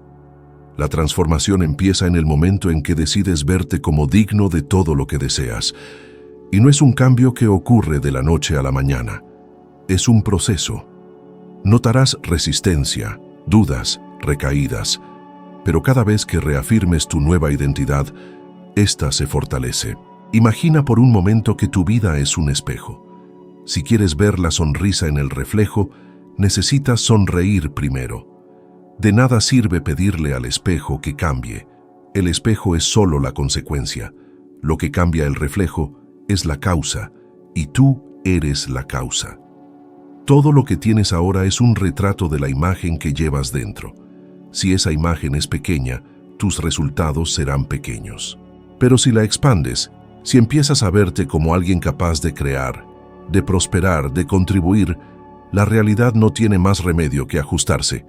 La transformación empieza en el momento en que decides verte como digno de todo lo que deseas. Y no es un cambio que ocurre de la noche a la mañana. Es un proceso. Notarás resistencia, dudas, recaídas, pero cada vez que reafirmes tu nueva identidad, ésta se fortalece. Imagina por un momento que tu vida es un espejo. Si quieres ver la sonrisa en el reflejo, necesitas sonreír primero. De nada sirve pedirle al espejo que cambie. El espejo es solo la consecuencia. Lo que cambia el reflejo es la causa, y tú eres la causa. Todo lo que tienes ahora es un retrato de la imagen que llevas dentro. Si esa imagen es pequeña, tus resultados serán pequeños. Pero si la expandes, si empiezas a verte como alguien capaz de crear, de prosperar, de contribuir, la realidad no tiene más remedio que ajustarse.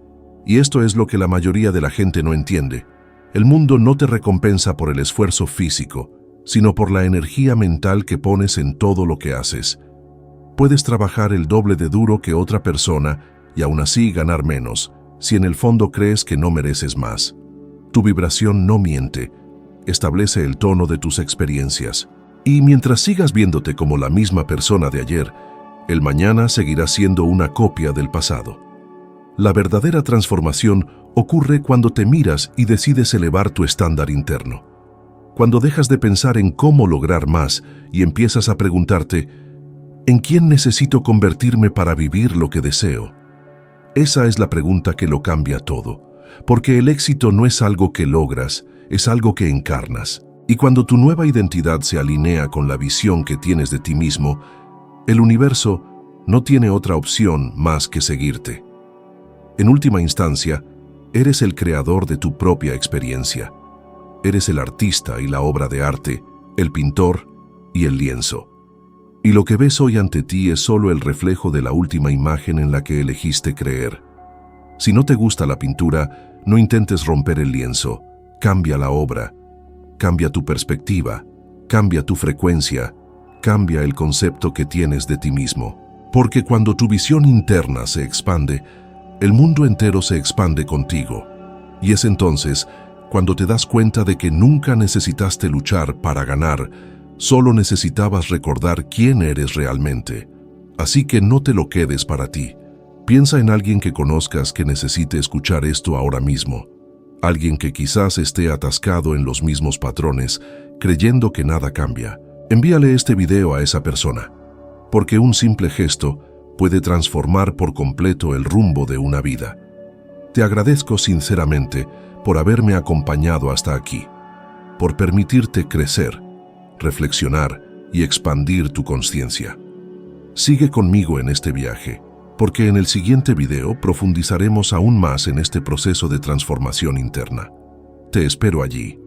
Y esto es lo que la mayoría de la gente no entiende. El mundo no te recompensa por el esfuerzo físico, sino por la energía mental que pones en todo lo que haces. Puedes trabajar el doble de duro que otra persona y aún así ganar menos, si en el fondo crees que no mereces más. Tu vibración no miente, establece el tono de tus experiencias. Y mientras sigas viéndote como la misma persona de ayer, el mañana seguirá siendo una copia del pasado. La verdadera transformación ocurre cuando te miras y decides elevar tu estándar interno. Cuando dejas de pensar en cómo lograr más y empiezas a preguntarte, ¿en quién necesito convertirme para vivir lo que deseo? Esa es la pregunta que lo cambia todo, porque el éxito no es algo que logras, es algo que encarnas. Y cuando tu nueva identidad se alinea con la visión que tienes de ti mismo, el universo no tiene otra opción más que seguirte. En última instancia, eres el creador de tu propia experiencia. Eres el artista y la obra de arte, el pintor y el lienzo. Y lo que ves hoy ante ti es solo el reflejo de la última imagen en la que elegiste creer. Si no te gusta la pintura, no intentes romper el lienzo, cambia la obra. Cambia tu perspectiva, cambia tu frecuencia, cambia el concepto que tienes de ti mismo. Porque cuando tu visión interna se expande, el mundo entero se expande contigo. Y es entonces cuando te das cuenta de que nunca necesitaste luchar para ganar, solo necesitabas recordar quién eres realmente. Así que no te lo quedes para ti. Piensa en alguien que conozcas que necesite escuchar esto ahora mismo. Alguien que quizás esté atascado en los mismos patrones, creyendo que nada cambia. Envíale este video a esa persona, porque un simple gesto puede transformar por completo el rumbo de una vida. Te agradezco sinceramente por haberme acompañado hasta aquí, por permitirte crecer, reflexionar y expandir tu conciencia. Sigue conmigo en este viaje, porque en el siguiente video profundizaremos aún más en este proceso de transformación interna. Te espero allí.